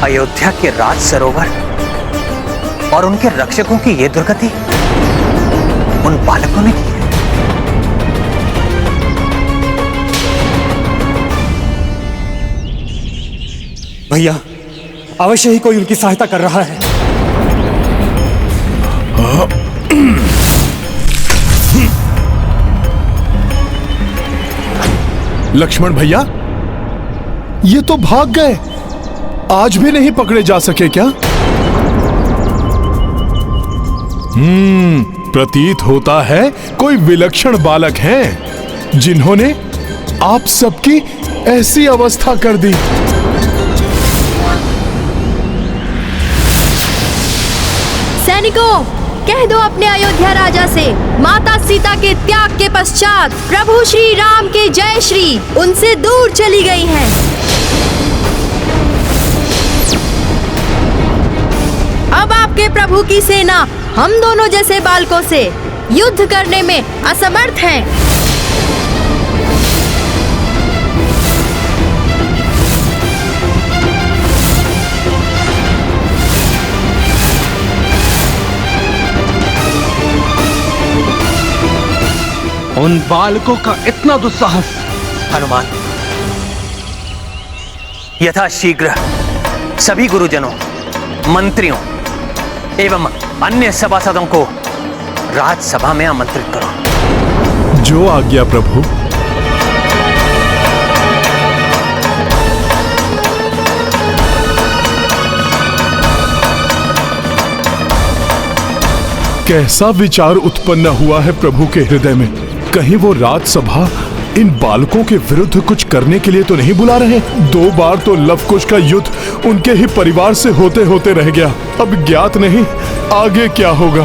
अयोध्या के राज सरोवर और उनके रक्षकों की ये दुर्गति उन बालकों ने की है। भैया, अवश्य ही कोई उनकी सहायता कर रहा है। लक्ष्मण भैया, ये तो भाग गए, आज भी नहीं पकड़े जा सके क्या? प्रतीत होता है कोई विलक्षण बालक हैं जिन्होंने आप सबकी ऐसी अवस्था कर दी। सैनिकों, कह दो अपने अयोध्या राजा से, माता सीता के त्याग के पश्चात प्रभु श्री राम के जय श्री उनसे दूर चली गई हैं। अब आपके प्रभु की सेना हम दोनों जैसे बालकों से युद्ध करने में असमर्थ है। उन बालकों का इतना दुस्साहस! हनुमान, यथाशीघ्र सभी गुरुजनों, मंत्रियों एवं अन्य सभासदों को राजसभा में आमंत्रित करो। जो आज्ञा प्रभु। कैसा विचार उत्पन्न हुआ है प्रभु के हृदय में? कहीं वो राजसभा इन बालकों के विरुद्ध कुछ करने के लिए तो नहीं बुला रहे? 2 बार तो लवकुश का युद्ध उनके ही परिवार से होते होते रह गया। अब ज्ञात नहीं आगे क्या होगा।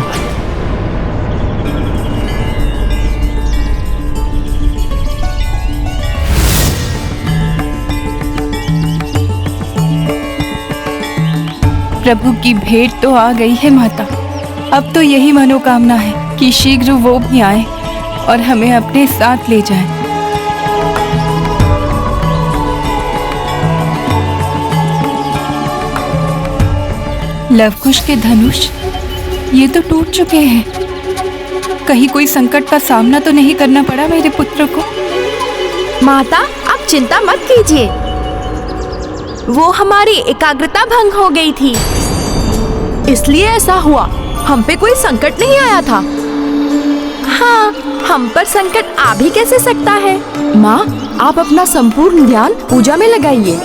प्रभु की भेंट तो आ गई है माता। अब तो यही मनोकामना है कि शीघ्र वो भी आए और हमें अपने साथ ले जाएं। लवकुश के धनुष ये तो टूट चुके हैं। कहीं कोई संकट का सामना तो नहीं करना पड़ा मेरे पुत्र को? माता, आप चिंता मत कीजिए, वो हमारी एकाग्रता भंग हो गई थी, इसलिए ऐसा हुआ। हम पे कोई संकट नहीं आया था। हाँ, हम पर संकट आ भी कैसे सकता है? माँ, आप अपना संपूर्ण ध्यान पूजा में लगाइए।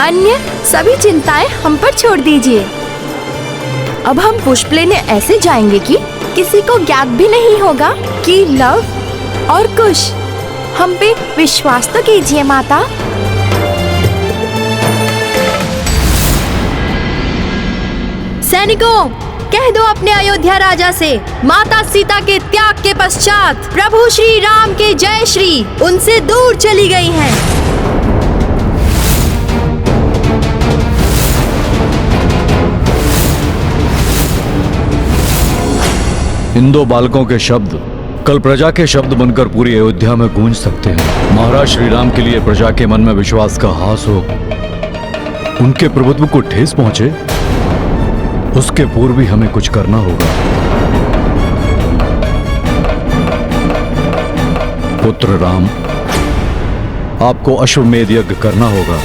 अन्य सभी चिंताएं हम पर छोड़ दीजिए। अब हम पुष्प लेने ऐसे जाएंगे कि किसी को ज्ञात भी नहीं होगा कि लव और कुश। हम पे विश्वास तो कीजिए माता। सैनिकों, कह दो अपने अयोध्या राजा से, माता सीता के त्याग के पश्चात प्रभु श्री राम के जय श्री उनसे दूर चली गई हैं। इन 2 बालकों के शब्द कल प्रजा के शब्द बनकर पूरी अयोध्या में गूंज सकते हैं। महाराज श्री राम के लिए प्रजा के मन में विश्वास का हास हो, उनके प्रभुत्व को ठेस पहुंचे, उसके पूर्व ही हमें कुछ करना होगा। पुत्र राम, आपको अश्वमेध यज्ञ करना होगा।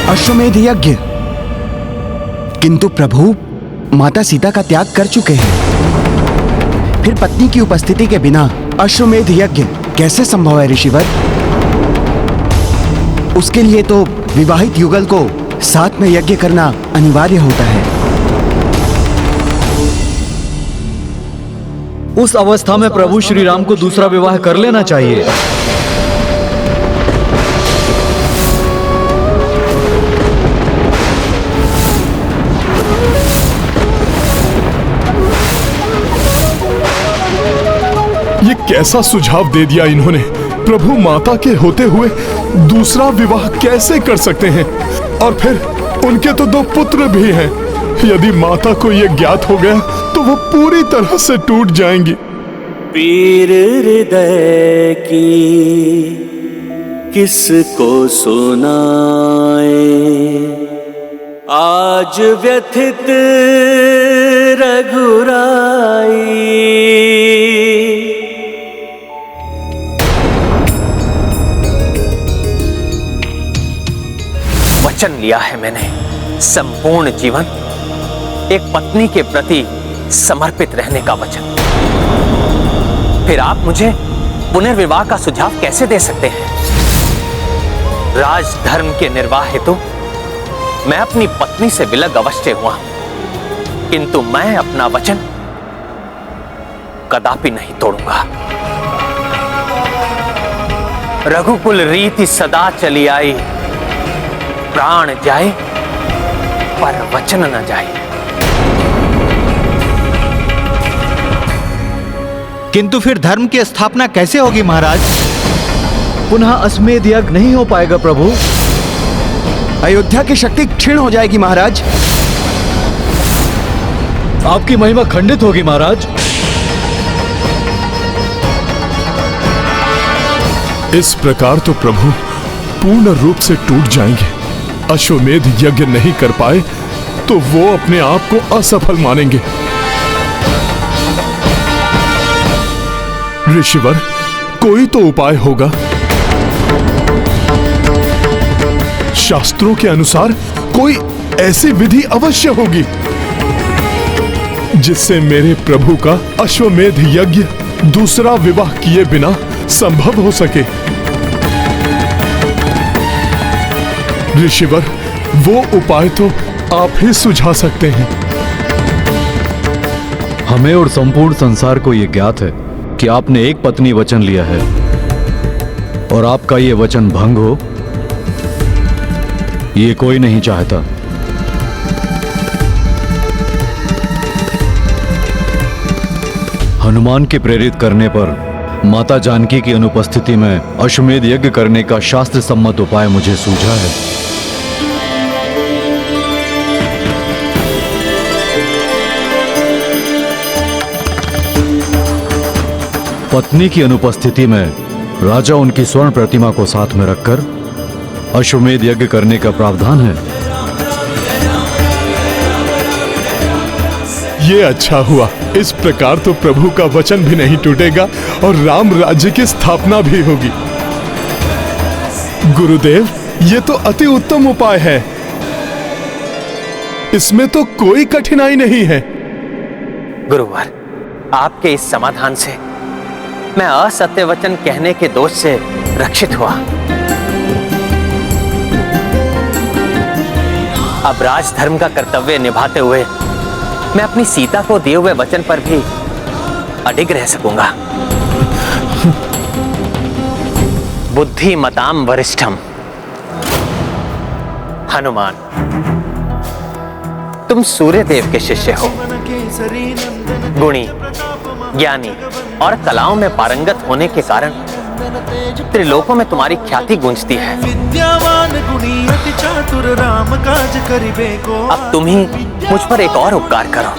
अश्वमेध यज्ञ? किंतु प्रभु माता सीता का त्याग कर चुके हैं, फिर पत्नी की उपस्थिति के बिना अश्वमेध यज्ञ कैसे संभव है ऋषिवर? उसके लिए तो विवाहित युगल को साथ में यज्ञ करना अनिवार्य होता है। उस अवस्था में प्रभु श्री राम को दूसरा विवाह कर लेना चाहिए। ये कैसा सुझाव दे दिया इन्होंने? प्रभु माता के होते हुए दूसरा विवाह कैसे कर सकते हैं? और फिर उनके तो 2 पुत्र भी हैं। यदि माता को यह ज्ञात हो गया तो वो पूरी तरह से टूट जाएंगी। पीर हृदय की किसको सुनाए, आज व्यथित रघुराई। वचन लिया है मैंने संपूर्ण जीवन एक पत्नी के प्रति समर्पित रहने का वचन। फिर आप मुझे पुनर्विवाह का सुझाव कैसे दे सकते हैं? राजधर्म के निर्वाह हेतु मैं अपनी पत्नी से विलग अवश्य हुआ, किंतु मैं अपना वचन कदापि नहीं तोड़ूंगा। रघुकुल रीति सदा चली आई, प्राण जाए पर वचन न जाए। किंतु फिर धर्म की स्थापना कैसे होगी महाराज? पुनः अश्वमेध यज्ञ नहीं हो पाएगा प्रभु। अयोध्या की शक्ति क्षीण हो जाएगी महाराज। आपकी महिमा खंडित होगी महाराज। इस प्रकार तो प्रभु पूर्ण रूप से टूट जाएंगे। अश्वमेध यज्ञ नहीं कर पाए तो वो अपने आप को असफल मानेंगे। ऋषिवर, कोई तो उपाय होगा। शास्त्रों के अनुसार कोई ऐसी विधि अवश्य होगी जिससे मेरे प्रभु का अश्वमेध यज्ञ दूसरा विवाह किए बिना संभव हो सके। ऋषिवर, वो उपाय तो आप ही सुझा सकते हैं। हमें और संपूर्ण संसार को यह ज्ञात है कि आपने एक पत्नी वचन लिया है और आपका यह वचन भंग हो ये कोई नहीं चाहता। हनुमान के प्रेरित करने पर माता जानकी की अनुपस्थिति में अश्वमेध यज्ञ करने का शास्त्र सम्मत उपाय मुझे सूझा है। पत्नी की अनुपस्थिति में राजा उनकी स्वर्ण प्रतिमा को साथ में रखकर अश्वमेध यज्ञ करने का प्रावधान है। ये अच्छा हुआ। इस प्रकार तो प्रभु का वचन भी नहीं टूटेगा और राम राज्य की स्थापना भी होगी। गुरुदेव, ये तो अति उत्तम उपाय है। इसमें तो कोई कठिनाई नहीं है। गुरुवर, आपके इस समाधान से मैं असत्य वचन कहने के दोष से रक्षित हुआ। अब राजधर्म का कर्तव्य निभाते हुए मैं अपनी सीता को दिए हुए वचन पर भी अडिग रह सकूंगा। बुद्धिमताम वरिष्ठम। हनुमान, तुम सूर्य देव के शिष्य हो। गुणी, ज्ञानी और कलाओं में पारंगत होने के कारण त्रिलोकों में तुम्हारी ख्याति गूंजती है। विद्यावान गुणी अति चातुर राम काज करिबे को। अब तुम ही मुझ पर एक और उपकार करो।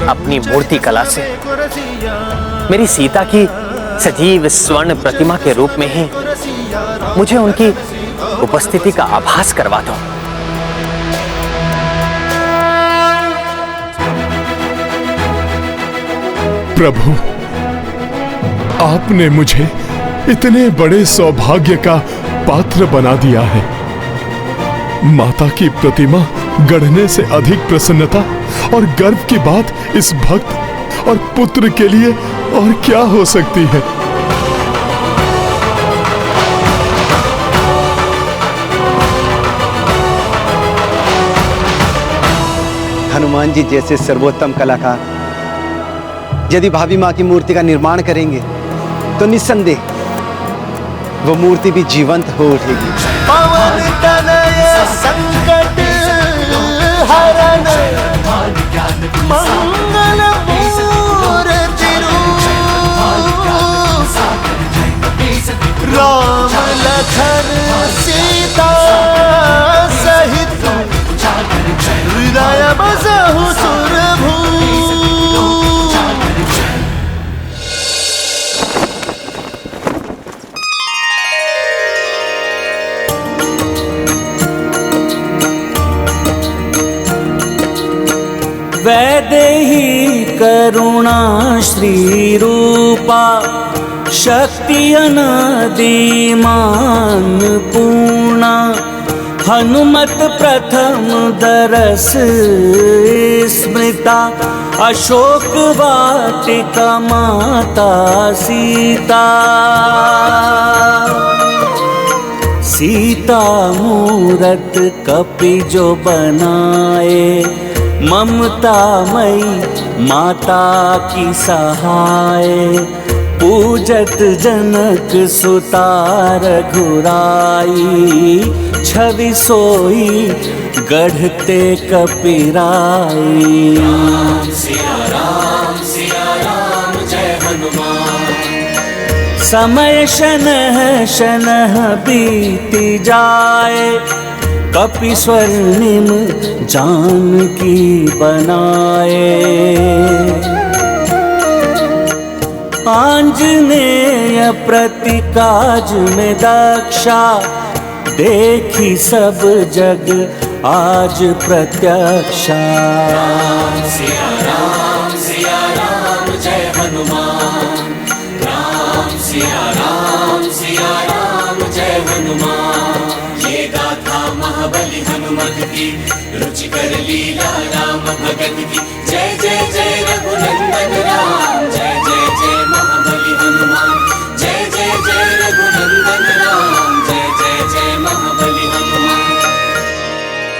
अपनी मूर्ति कला से मेरी सीता की सजीव स्वर्ण प्रतिमा के रूप में ही मुझे उनकी उपस्थिति का आभास करवा दो। प्रभु, आपने मुझे इतने बड़े सौभाग्य का पात्र बना दिया है। माता की प्रतिमा गढ़ने से अधिक प्रसन्नता और गर्व की बात इस भक्त और पुत्र के लिए और क्या हो सकती है। हनुमान जी जैसे सर्वोत्तम कलाकार यदि भाभी माँ की मूर्ति का निर्माण करेंगे तो निस्संदेह वो मूर्ति भी जीवंत हो उठेगी। पवन तनय संकट हरण मंगल मूर्ति राम लखन सीता सहित हृदय बस देहि करुणा श्री रूपा शक्ति अनादिमान पूर्णा हनुमत प्रथम दरस स्मृता अशोक वाटिका माता सीता सीता मूरत कपि जो बनाए ममता मई माता की सहाय पूजत जनक सुता रघुराई छवि सोई गढ़ते कपिराई। राम जय हनुमान। समय शनह शनह बीती जाए कपि स्वर्णिम जानकी बनाए आंजनेय प्रति काज में दक्षा देखी सब जग आज प्रत्यक्षा। राम जय हनुमान। राम जय हनुमान। ये गाथा महाबली हनुमत की रुचिकर लीला राम भगत की जय जय जय रघुनंदन राम जय जय जय महाबली हनुमान जय जय जय रघुनंदन राम जय जय जय महाबली हनुमान।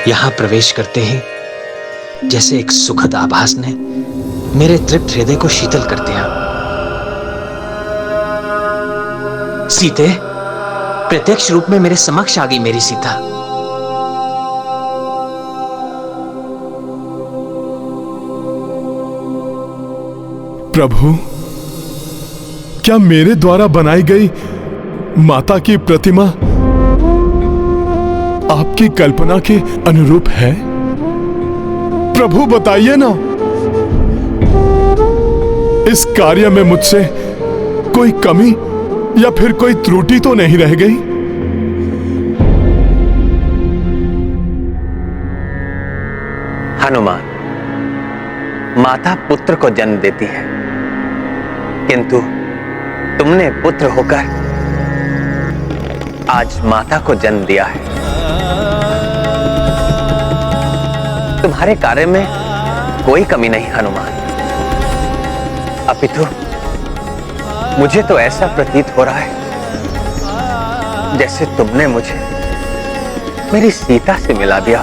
यहां प्रवेश करते ही जैसे एक सुखद आभास ने मेरे तृप्त हृदय को शीतल कर दिया। सीते, प्रत्यक्ष रूप में मेरे समक्ष आ गई मेरी सीता। प्रभु, क्या मेरे द्वारा बनाई गई माता की प्रतिमा आपकी कल्पना के अनुरूप है? प्रभु बताइए ना, इस कार्य में मुझसे कोई कमी या फिर कोई त्रुटि तो नहीं रह गई? हनुमान, माता पुत्र को जन्म देती है, किंतु तुमने पुत्र होकर आज माता को जन्म दिया है। तुम्हारे कार्य में कोई कमी नहीं हनुमान, अपितु मुझे तो ऐसा प्रतीत हो रहा है जैसे तुमने मुझे मेरी सीता से मिला दिया।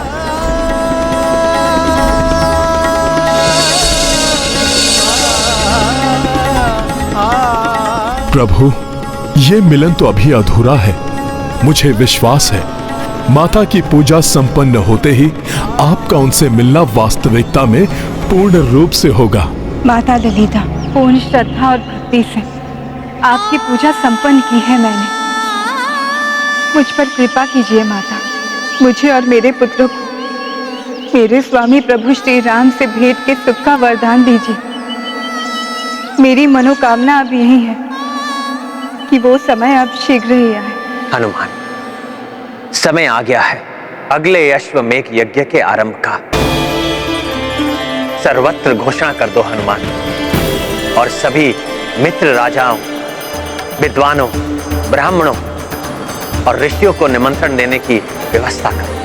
प्रभु, ये मिलन तो अभी अधूरा है। मुझे विश्वास है माता की पूजा संपन्न होते ही आपका उनसे मिलना वास्तविकता में पूर्ण रूप से होगा। माता ललिता, पूर्ण श्रद्धा और भक्ति से आपकी पूजा संपन्न की है मैंने। मुझ पर कृपा कीजिए माता, मुझे और मेरे पुत्रों को मेरे स्वामी प्रभु श्री राम से भेंट के सुख का वरदान दीजिए। मेरी मनोकामना अब यही है कि वो समय अब शीघ्र ही आए। हनुमान, समय आ गया है अगले अश्वमेघ यज्ञ के आरंभ का। सर्वत्र घोषणा कर दो हनुमान, और सभी मित्र राजाओं, विद्वानों, ब्राह्मणों और ऋषियों को निमंत्रण देने की व्यवस्था करो।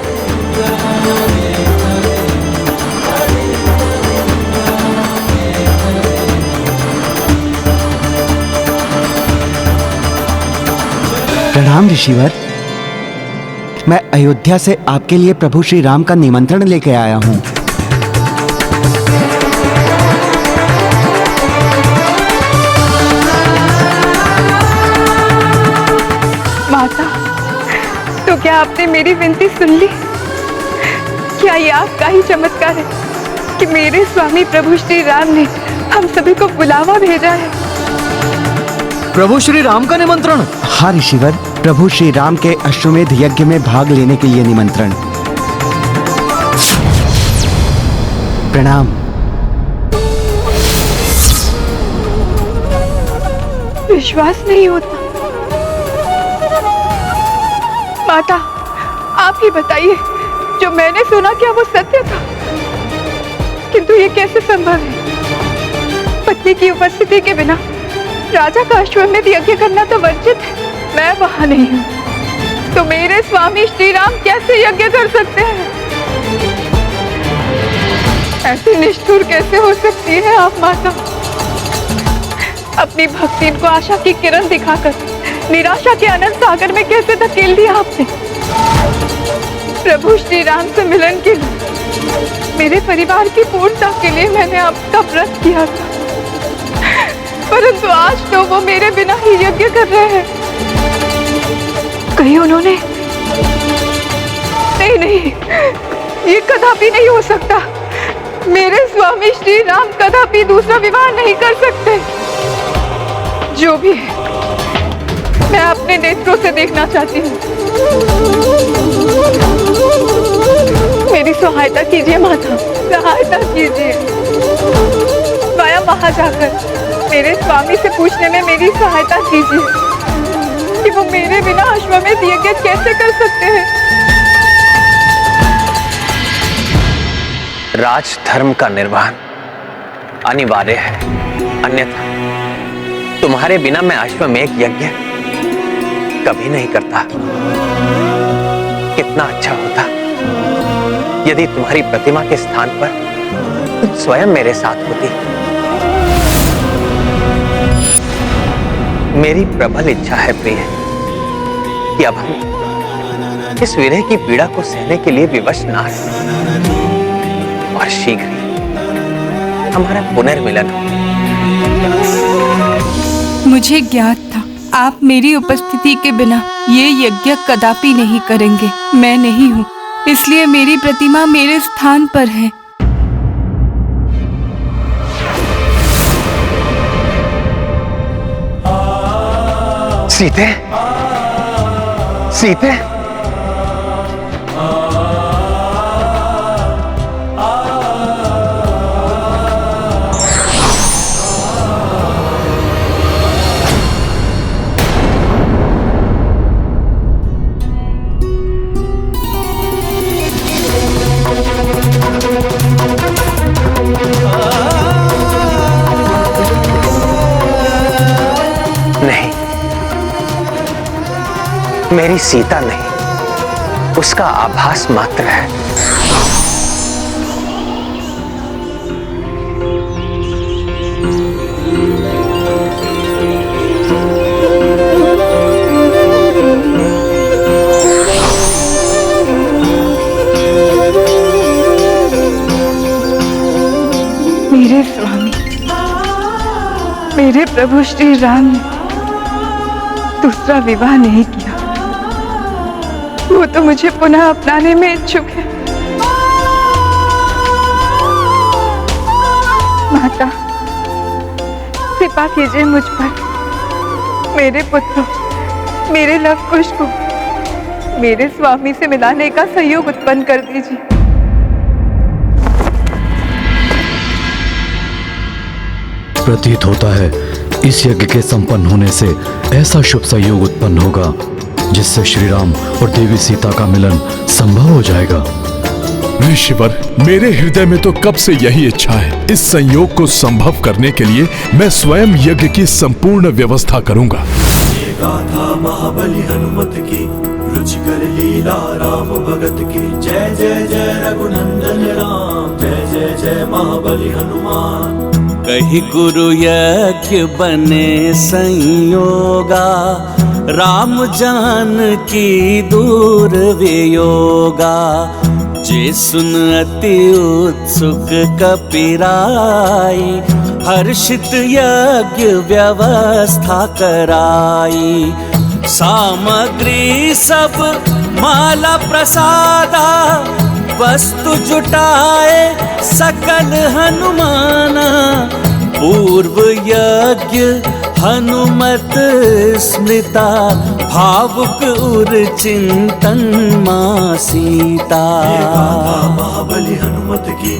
प्रणाम ऋषिवर। मैं अयोध्या से आपके लिए प्रभु श्री राम का निमंत्रण लेके आया हूँ। माता, तो क्या आपने मेरी विनती सुन ली? क्या ये आपका ही चमत्कार है कि मेरे स्वामी प्रभु श्री राम ने हम सभी को बुलावा भेजा है? प्रभु श्री राम का निमंत्रण? हाँ ऋषिवर, प्रभु श्री राम के अश्वमेध यज्ञ में भाग लेने के लिए निमंत्रण। प्रणाम। विश्वास नहीं होता। माता, आप ही बताइए, जो मैंने सुना क्या वो सत्य था? किंतु ये कैसे संभव है? पत्नी की उपस्थिति के बिना राजा का अश्वमेध यज्ञ करना तो वर्जित है। मैं वहां नहीं हूँ तो मेरे स्वामी श्री राम कैसे यज्ञ कर सकते हैं? ऐसी निष्ठुर कैसे हो सकती है आप माता? अपनी भक्ति को आशा की किरण दिखाकर निराशा के अनंत सागर में कैसे धकेल दिया आपने? प्रभु श्री राम से मिलन के लिए, मेरे परिवार की पूर्णता के लिए मैंने आपका व्रत किया था, परंतु आज तो वो मेरे बिना ही यज्ञ कर रहे हैं। कहीं उन्होंने नहीं, ये कदापि नहीं हो सकता। मेरे स्वामी श्री राम कदापि दूसरा विवाह नहीं कर सकते। जो भी है, मैं अपने नेत्रों से देखना चाहती हूँ। मेरी सहायता कीजिए माता, सहायता कीजिए। स्वयं वहां जाकर मेरे स्वामी से पूछने में मेरी सहायता कीजिए कि वो मेरे बिना अश्वमेध यज्ञ कैसे कर सकते हैं। राजधर्म का निर्वहन अनिवार्य है, अन्यथा तुम्हारे बिना मैं अश्वमेध यज्ञ कभी नहीं करता। कितना अच्छा होता यदि तुम्हारी प्रतिमा के स्थान पर तुम स्वयं मेरे साथ होती। मेरी प्रबल इच्छा है प्रिय कि अब हम इस विरह की पीड़ा को सहने के लिए विवश ना हैं और शीघ्र ही हमारा पुनर्मिलन हो। मुझे ज्ञात था आप मेरी उपस्थिति के बिना ये यज्ञ कदापि नहीं करेंगे। मैं नहीं हूँ, इसलिए मेरी प्रतिमा मेरे स्थान पर है। सीते, सीते, मेरी सीता नहीं, उसका आभास मात्र है। मेरे स्वामी, मेरे प्रभु श्री राम ने दूसरा विवाह नहीं किया। वो तो मुझे पुनः अपनाने में इच्छुक है। माता, कृपा कीजिए मुझ पर। मेरे पुत्र, मेरे लव कुश को मेरे स्वामी से मिलाने का सहयोग उत्पन्न कर दीजिए। प्रतीत होता है इस यज्ञ के संपन्न होने से ऐसा शुभ संयोग उत्पन्न होगा जिससे श्री राम और देवी सीता का मिलन संभव हो जाएगा। ऋषिवर, मेरे हृदय में तो कब से यही इच्छा है। इस संयोग को संभव करने के लिए मैं स्वयं यज्ञ की संपूर्ण व्यवस्था करूंगा। ये गाथा महाबली हनुमत की, रुचिकर लीला राम भगत की। जय जय जय रघुनंदन राम, जय जय जय महाबली हनुमान। कही गुरु यज्ञ बने संयोगा, राम जान की दूर वियोगा। जे सुन अति उत्सुक कपिराई, हर्षित यज्ञ व्यवस्था कराई। सामग्री सब माला प्रसादा, वस्तु जुटाए सकल हनुमाना। पूर्व यज्ञ हनुमत स्मृता, भावुक उर चिंतन मां सीता। महाबली हनुमत की,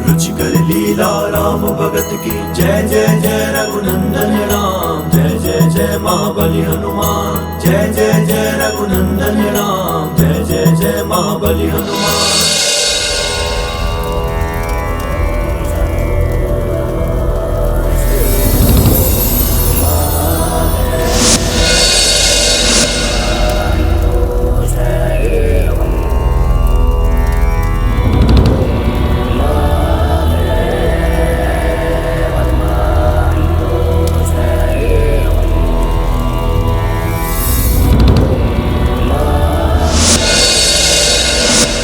रुचिकर लीला राम भगत की। जय जय जय रघुनंदन राम, जय जय जय महाबली हनुमान। जय जय जय रघुनंदन राम, जय जय जय महाबली हनुमान।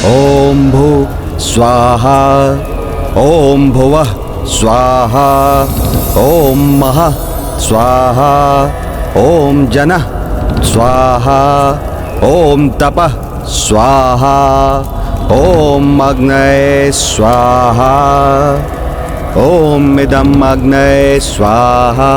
ओम भू स्वाहा ओम भुवः स्वाहा ओम महः स्वाहा ओम जनः स्वाहा ओम तपः स्वाहा ओम अग्नये स्वाहा ओम इदम अग्नये स्वाहा।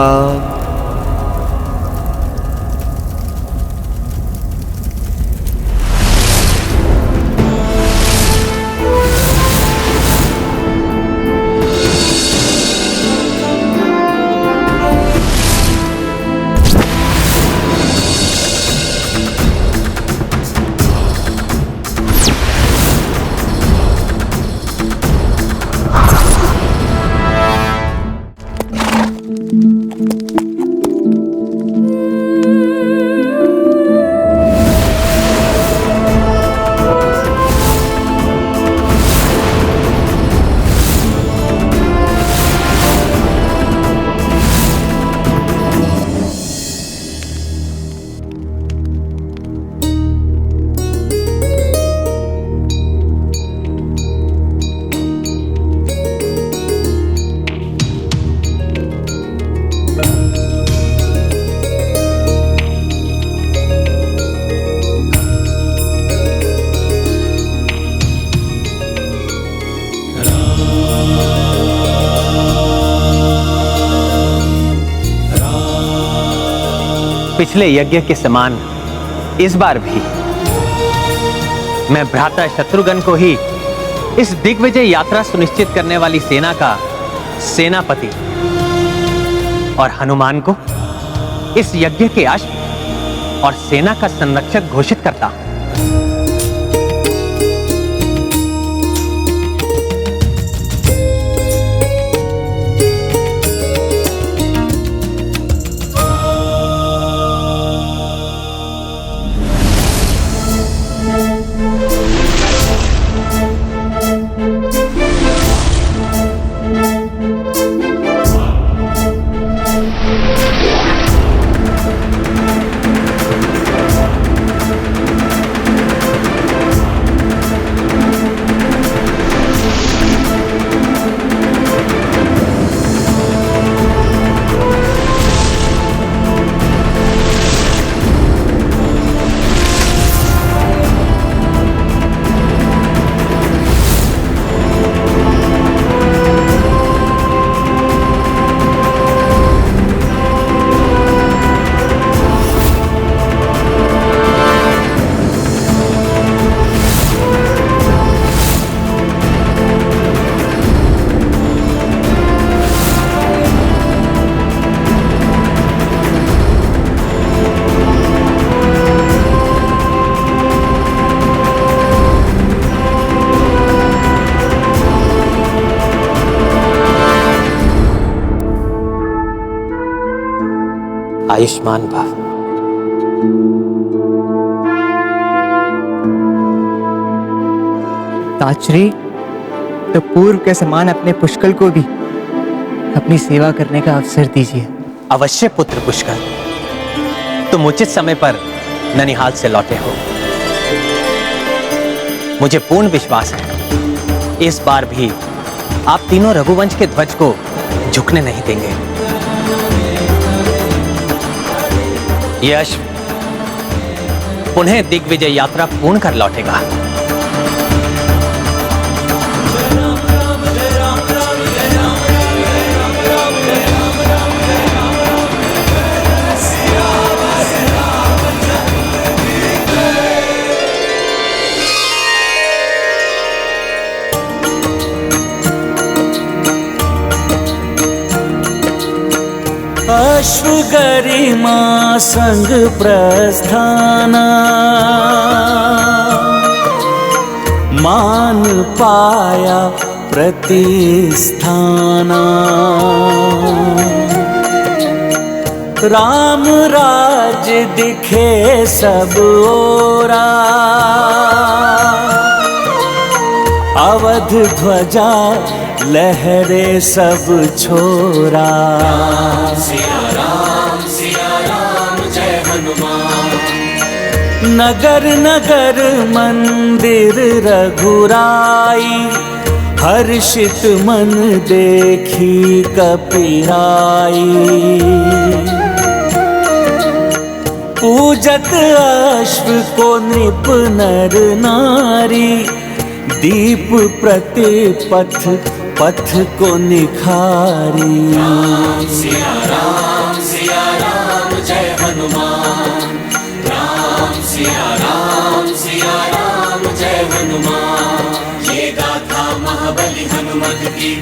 पिछले यज्ञ के समान इस बार भी मैं भ्राता शत्रुघ्न को ही इस दिग्विजय यात्रा सुनिश्चित करने वाली सेना का सेनापति और हनुमान को इस यज्ञ के अश्व और सेना का संरक्षक घोषित करता हूं। आयुष्मान भव। ताजश्री, तो पूर्व के समान अपने पुष्कल को भी अपनी सेवा करने का अवसर दीजिए। अवश्य पुत्र पुष्कल, तुम उचित समय पर ननिहाल से लौटे हो। मुझे पूर्ण विश्वास है इस बार भी आप तीनों रघुवंश के ध्वज को झुकने नहीं देंगे। यह अश्व पुनः दिग्विजय यात्रा पूर्ण कर लौटेगा। अश्व गरिमा संग प्रस्थाना, मान पाया प्रतिस्थाना। राम राज दिखे सब ओरा, अवध ध्वजा लहरे सब छोरा। सिया राम जय हनुमान। नगर नगर मंदिर रघुराई, हर्षित मन देखी कपिराई। पूजत अश्व को नृप नर नारी, दीप प्रतिपथ पथ को निखारी। राम सिया राम जय हनुमान, राम सिया राम जय हनुमान। ये गाथा महाबली हनुमत की,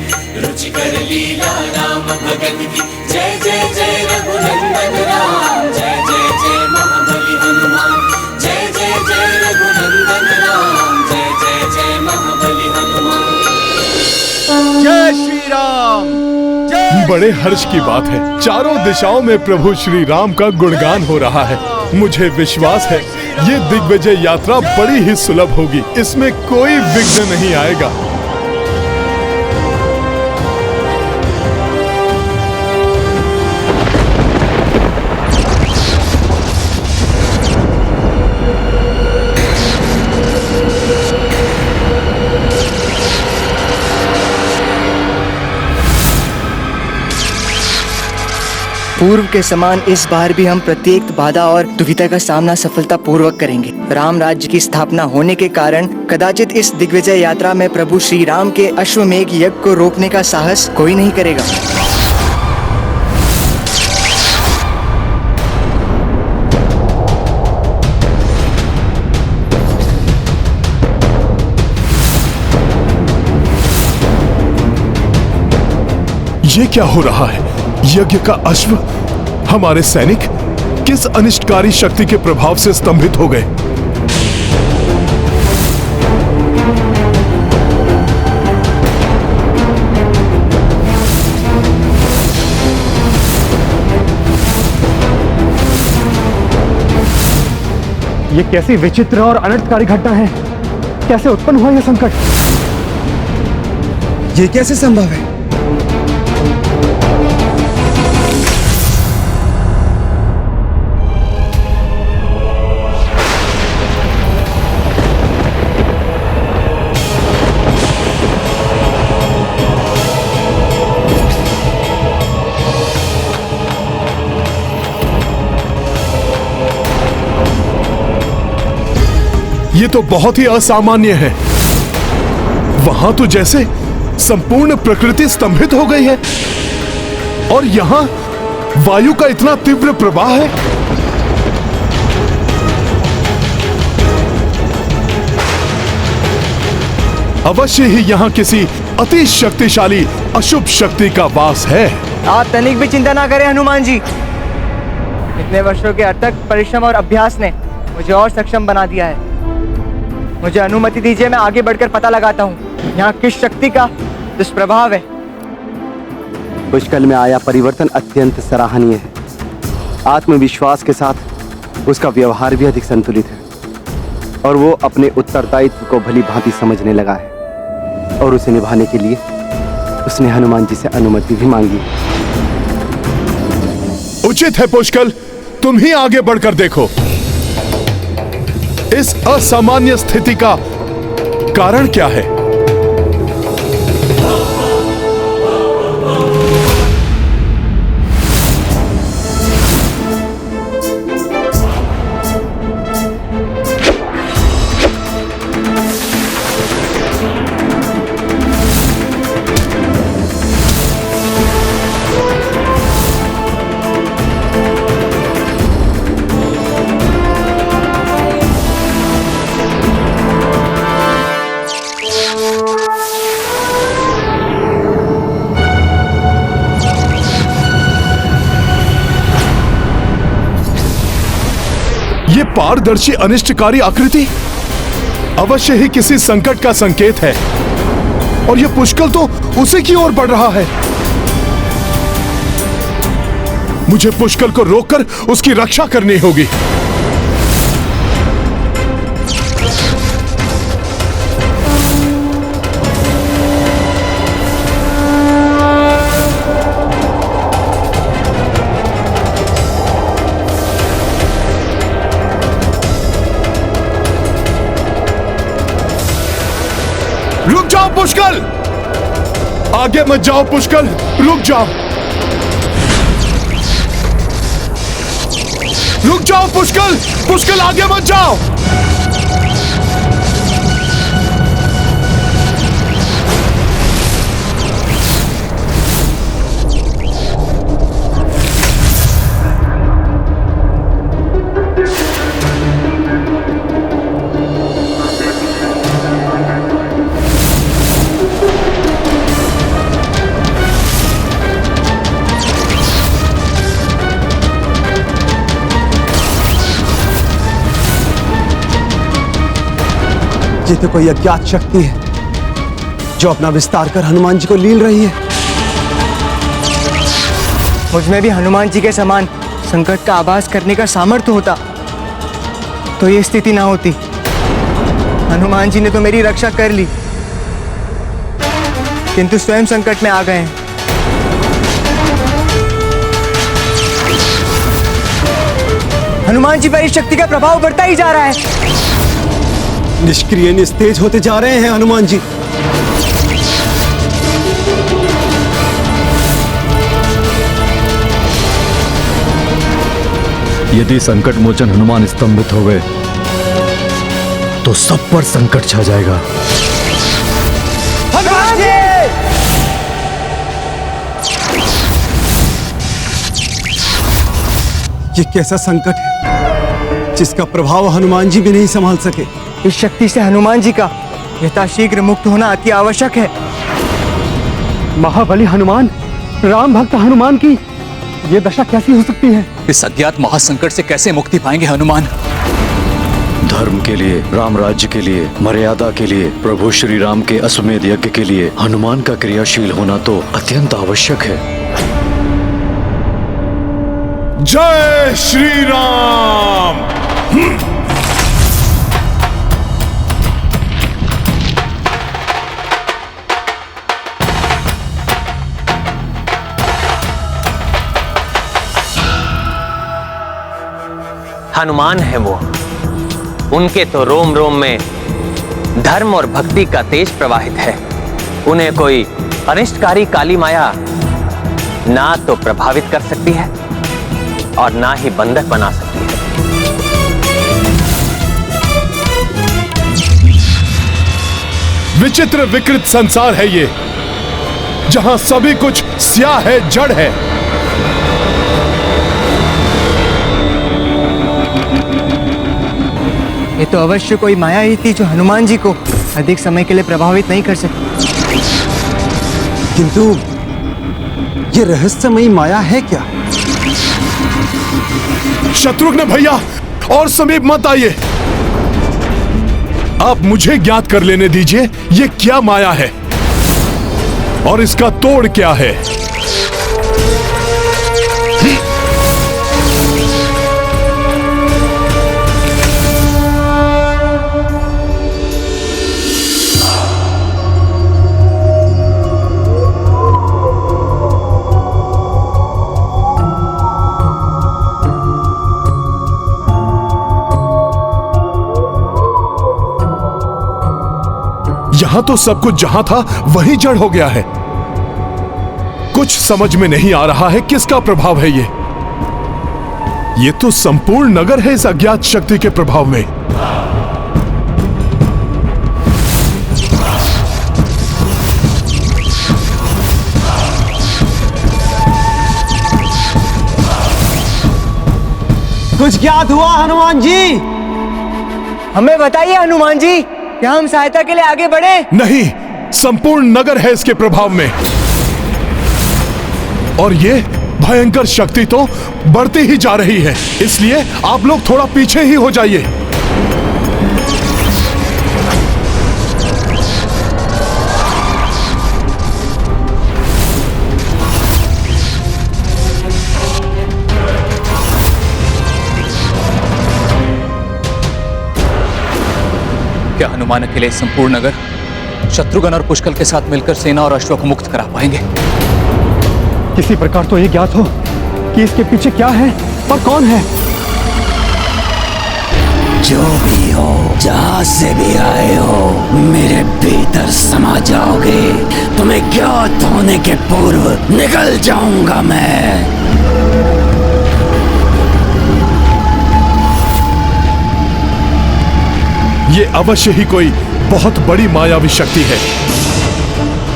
रुचिकर लीला राम भगत की। जय जय जय रघुनंदन राम, जय जय जय महाबली हनुमान। जय जय जय रघुनंदन राम, जय जय जय महाबली हनुमान। जय श्री राम। बड़े हर्ष की बात है, चारों दिशाओं में प्रभु श्री राम का गुणगान हो रहा है। मुझे विश्वास है ये दिग्विजय यात्रा बड़ी ही सुलभ होगी, इसमें कोई विघ्न नहीं आएगा। पूर्व के समान इस बार भी हम प्रत्येक बाधा और दुविधा का सामना सफलता पूर्वक करेंगे। राम राज्य की स्थापना होने के कारण कदाचित इस दिग्विजय यात्रा में प्रभु श्री राम के अश्वमेघ यज्ञ को रोकने का साहस कोई नहीं करेगा। ये क्या हो रहा है? यज्ञ का अश्व, हमारे सैनिक किस अनिष्टकारी शक्ति के प्रभाव से स्तंभित हो गए? ये कैसी विचित्र और अनर्थकारी घटना है? कैसे उत्पन्न हुआ यह संकट? ये कैसे संभव है? ये तो बहुत ही असामान्य है। वहां तो जैसे संपूर्ण प्रकृति स्तंभित हो गई है और यहां वायु का इतना तीव्र प्रवाह है। अवश्य ही यहां किसी अति शक्तिशाली अशुभ शक्ति का वास है। आप तनिक भी चिंता ना करें हनुमान जी। इतने वर्षों के अथक परिश्रम और अभ्यास ने मुझे और सक्षम बना दिया है। मुझे अनुमति दीजिए, मैं आगे बढ़कर पता लगाता हूँ यहाँ किस शक्ति का दुष्प्रभाव है। पुष्कल में आया परिवर्तन अत्यंत सराहनीय है। आत्मविश्वास के साथ उसका व्यवहार भी अधिक संतुलित है और वो अपने उत्तरदायित्व को भली भांति समझने लगा है और उसे निभाने के लिए उसने हनुमान जी से अनुमति भी मांगी। उचित है पुष्कल, तुम ही आगे बढ़कर देखो इस असामान्य स्थिति का कारण क्या है। ये पारदर्शी अनिष्टकारी आकृति अवश्य ही किसी संकट का संकेत है और ये पुष्कल तो उसी की ओर बढ़ रहा है। मुझे पुष्कल को रोककर उसकी रक्षा करनी होगी। रुक जाओ पुष्कल, आगे मत जाओ पुष्कल, रुक जाओ, रुक जाओ पुष्कल, पुष्कल आगे मत जाओ। ये तो कोई अज्ञात शक्ति है जो अपना विस्तार कर हनुमान जी को लील रही है। मुझ में भी हनुमान जी के समान संकट का आभास करने का सामर्थ्य होता तो ये स्थिति ना होती। हनुमान जी ने तो मेरी रक्षा कर ली, किंतु स्वयं संकट में आ गए हैं। हनुमान जी पर इस शक्ति का प्रभाव बढ़ता ही जा रहा है। निष्क्रिय निस्तेज होते जा रहे हैं हनुमान जी। यदि संकट मोचन हनुमान स्तंभित हो गए तो सब पर संकट छा जाएगा। हनुमान जी! ये कैसा संकट है जिसका प्रभाव हनुमान जी भी नहीं संभाल सके। इस शक्ति से हनुमान जी का यथाशीघ्र मुक्त होना अति आवश्यक है। महाबली हनुमान, राम भक्त हनुमान की ये दशा कैसी हो सकती है? इस अज्ञात महासंकट से कैसे मुक्ति पाएंगे हनुमान? धर्म के लिए, राम राज्य के लिए, मर्यादा के लिए, प्रभु श्री राम के अश्वमेध यज्ञ के लिए हनुमान का क्रियाशील होना तो अत्यंत आवश्यक है। जय श्री राम। हनुमान है वो, उनके तो रोम रोम में धर्म और भक्ति का तेज प्रवाहित है। उन्हें कोई अनिष्टकारी काली माया ना तो प्रभावित कर सकती है और ना ही बंधक बना सकती है। विचित्र विकृत संसार है ये, जहां सभी कुछ स्याह है, जड़ है। ये तो अवश्य कोई माया ही थी जो हनुमान जी को अधिक समय के लिए प्रभावित नहीं कर सकी। किंतु ये रहस्यमयी माया है क्या? शत्रुघ्न भैया और समीप मत आइए, आप मुझे ज्ञात कर लेने दीजिए ये क्या माया है और इसका तोड़ क्या है। यहां तो सब कुछ जहां था वही जड़ हो गया है। कुछ समझ में नहीं आ रहा है किसका प्रभाव है ये तो संपूर्ण नगर है इस अज्ञात शक्ति के प्रभाव में। कुछ ज्ञात हुआ हनुमान जी? हमें बताइए हनुमान जी, क्या हम सहायता के लिए आगे बढ़े? नहीं, संपूर्ण नगर है इसके प्रभाव में और ये भयंकर शक्ति तो बढ़ती ही जा रही है, इसलिए आप लोग थोड़ा पीछे ही हो जाइए। क्या हनुमान अकेले संपूर्ण नगर शत्रुघ्न और पुष्कल के साथ मिलकर सेना और अश्व को मुक्त करा पाएंगे? किसी प्रकार तो ये ज्ञात हो कि इसके पीछे क्या है और कौन है। जो भी हो, जहाँ से भी आए हो, मेरे भीतर समा जाओगे। तुम्हें ज्ञात होने के पूर्व निकल जाऊंगा मैं। ये अवश्य ही कोई बहुत बड़ी मायावी शक्ति है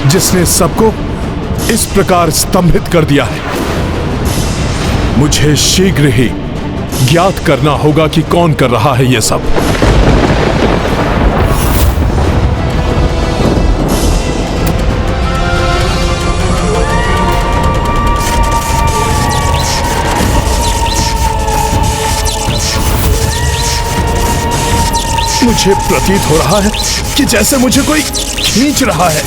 जिसने सबको इस प्रकार स्तंभित कर दिया है। मुझे शीघ्र ही ज्ञात करना होगा कि कौन कर रहा है ये सब। मुझे प्रतीत हो रहा है कि जैसे मुझे कोई खींच रहा है।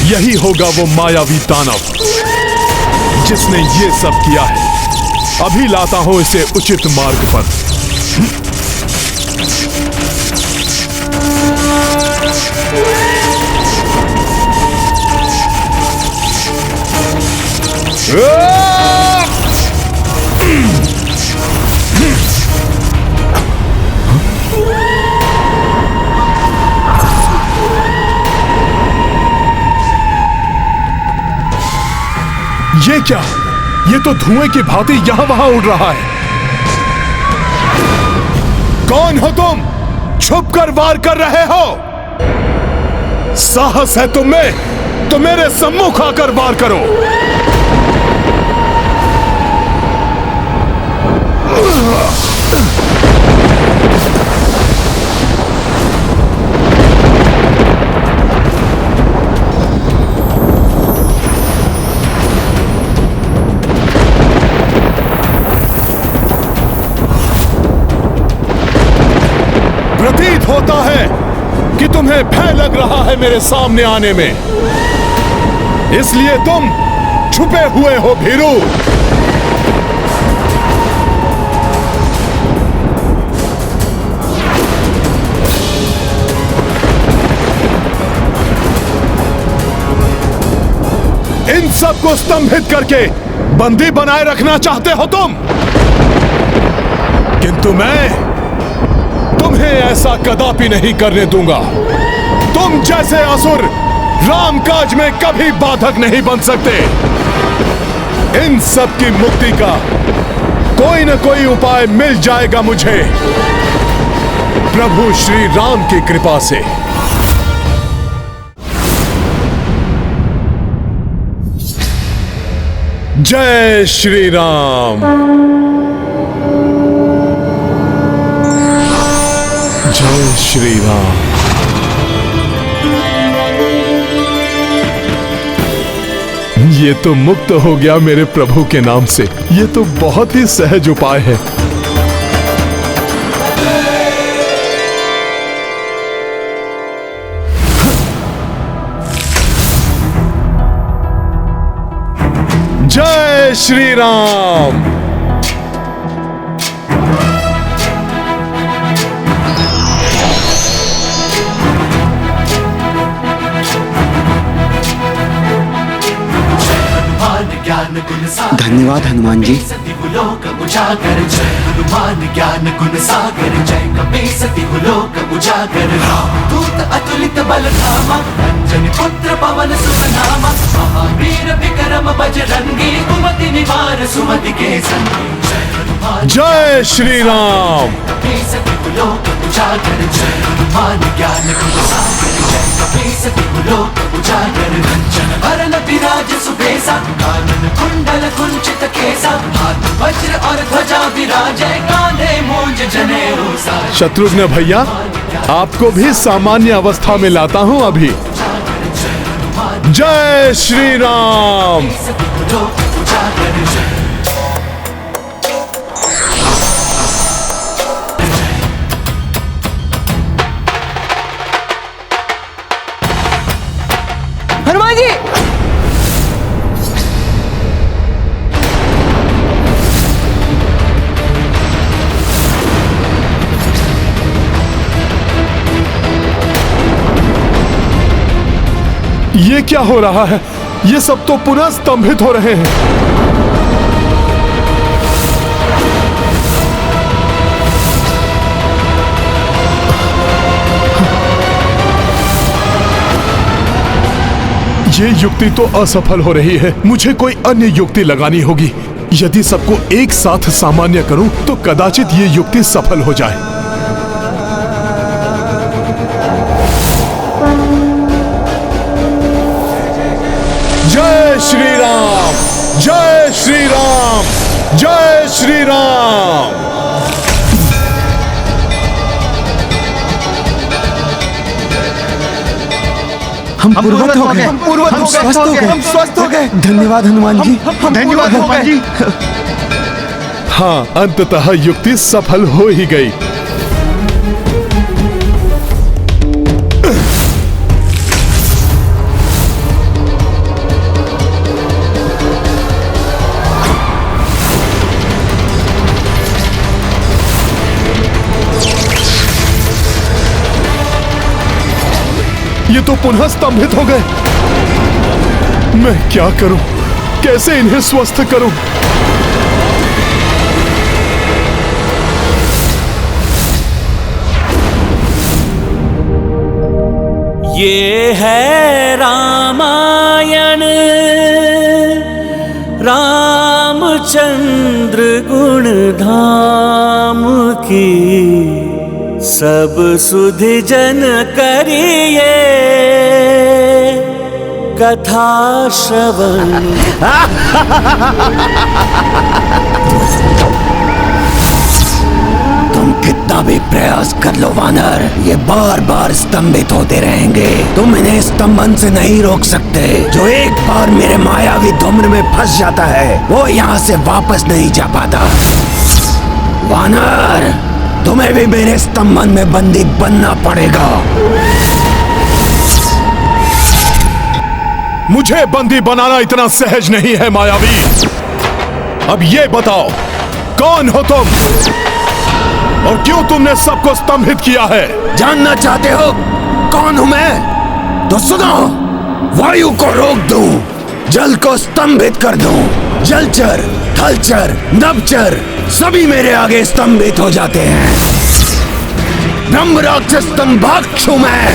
यही होगा वो मायावी दानव जिसने ये सब किया है। अभी लाता हूं इसे उचित मार्ग पर। ये क्या? ये तो धुएं की भांति यहां वहां उड़ रहा है। कौन हो तुम? छुपकर वार कर रहे हो? साहस है तुम में तो मेरे सम्मुख आकर वार करो। प्रतीत होता है कि तुम्हें भय लग रहा है मेरे सामने आने में, इसलिए तुम छुपे हुए हो भीरू। इन सबको स्तंभित करके बंदी बनाए रखना चाहते हो तुम, किंतु मैं तुम्हें ऐसा कदापि नहीं करने दूंगा। तुम जैसे असुर राम काज में कभी बाधक नहीं बन सकते। इन सब की मुक्ति का कोई न कोई उपाय मिल जाएगा मुझे प्रभु श्री राम की कृपा से। जय श्री राम। जय श्री राम। ये तो मुक्त हो गया मेरे प्रभु के नाम से। ये तो बहुत ही सहज उपाय है। जय श्री राम। धन्यवाद हनुमान जी। उजागर जय हनुमान ज्ञान गुण सागर, जय कपीसति लोक उजागर। दूत अतुलित बल धामा, अंजनी पुत्र पवन सुत नामा। महावीर विक्रम बजरंगी, कुमति निवार सुमति के संगी। जय श्री राम। कपीसति लोक उजागर, जय हनुमान ज्ञान गुण सागर, जय कपीसति लोक उजागर। कंचन वरण विराज सुबेसा, कानन कुंडल कुंचित केसा। हाथ वज्र और ध्वजा विराजे, कांधे मूंज जनेऊ साज। शत्रुघ्न भैया, आपको भी सामान्य अवस्था में लाता हूं अभी। जय श्री राम। हनुमान जी। ये क्या हो रहा है? ये सब तो पुनः स्तंभित हो रहे हैं। ये युक्ति तो असफल हो रही है। मुझे कोई अन्य युक्ति लगानी होगी। यदि सबको एक साथ सामान्य करूं तो कदाचित ये युक्ति सफल हो जाए। जय श्री राम, जय श्री राम, जय श्री राम। हम पूर्वत हो गए, हम स्वस्थ हो गए, हम स्वस्थ हो गए। धन्यवाद हनुमान जी, धन्यवाद हनुमान जी। हाँ, अंततः युक्ति सफल हो ही गई। ये तो पुनः स्तंभित हो गए। मैं क्या करूं? कैसे इन्हें स्वस्थ करूं? ये है रामायण, रामचंद्र गुण धाम की, सब सुधि जन करिए कथा श्रवण। तुम कितना भी प्रयास कर लो वानर, ये बार बार स्तंभित होते रहेंगे। तुम इन्हें स्तंभन से नहीं रोक सकते। जो एक बार मेरे मायावी धूम्र में फंस जाता है वो यहाँ से वापस नहीं जा पाता। वानर, तुम्हें भी मेरे स्तंभन में बंदी बनना पड़ेगा। मुझे बंदी बनाना इतना सहज नहीं है मायावी। अब ये बताओ, कौन हो तुम और क्यों तुमने सबको स्तंभित किया है? जानना चाहते हो कौन हूं मैं? तो सुनो, वायु को रोक दूं, जल को स्तंभित कर दूं, जलचर, थलचर, नभचर सभी मेरे आगे स्तंभित हो जाते हैं। ब्रह्म राक्षस स्तंभाक्षु मैं।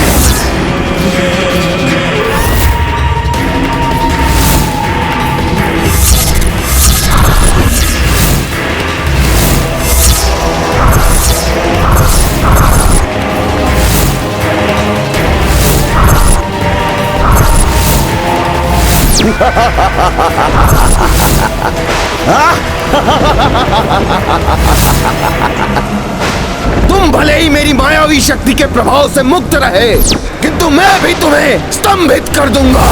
तुम भले ही मेरी मायावी शक्ति के प्रभाव से मुक्त रहे, किंतु मैं भी तुम्हें स्तंभित कर दूंगा।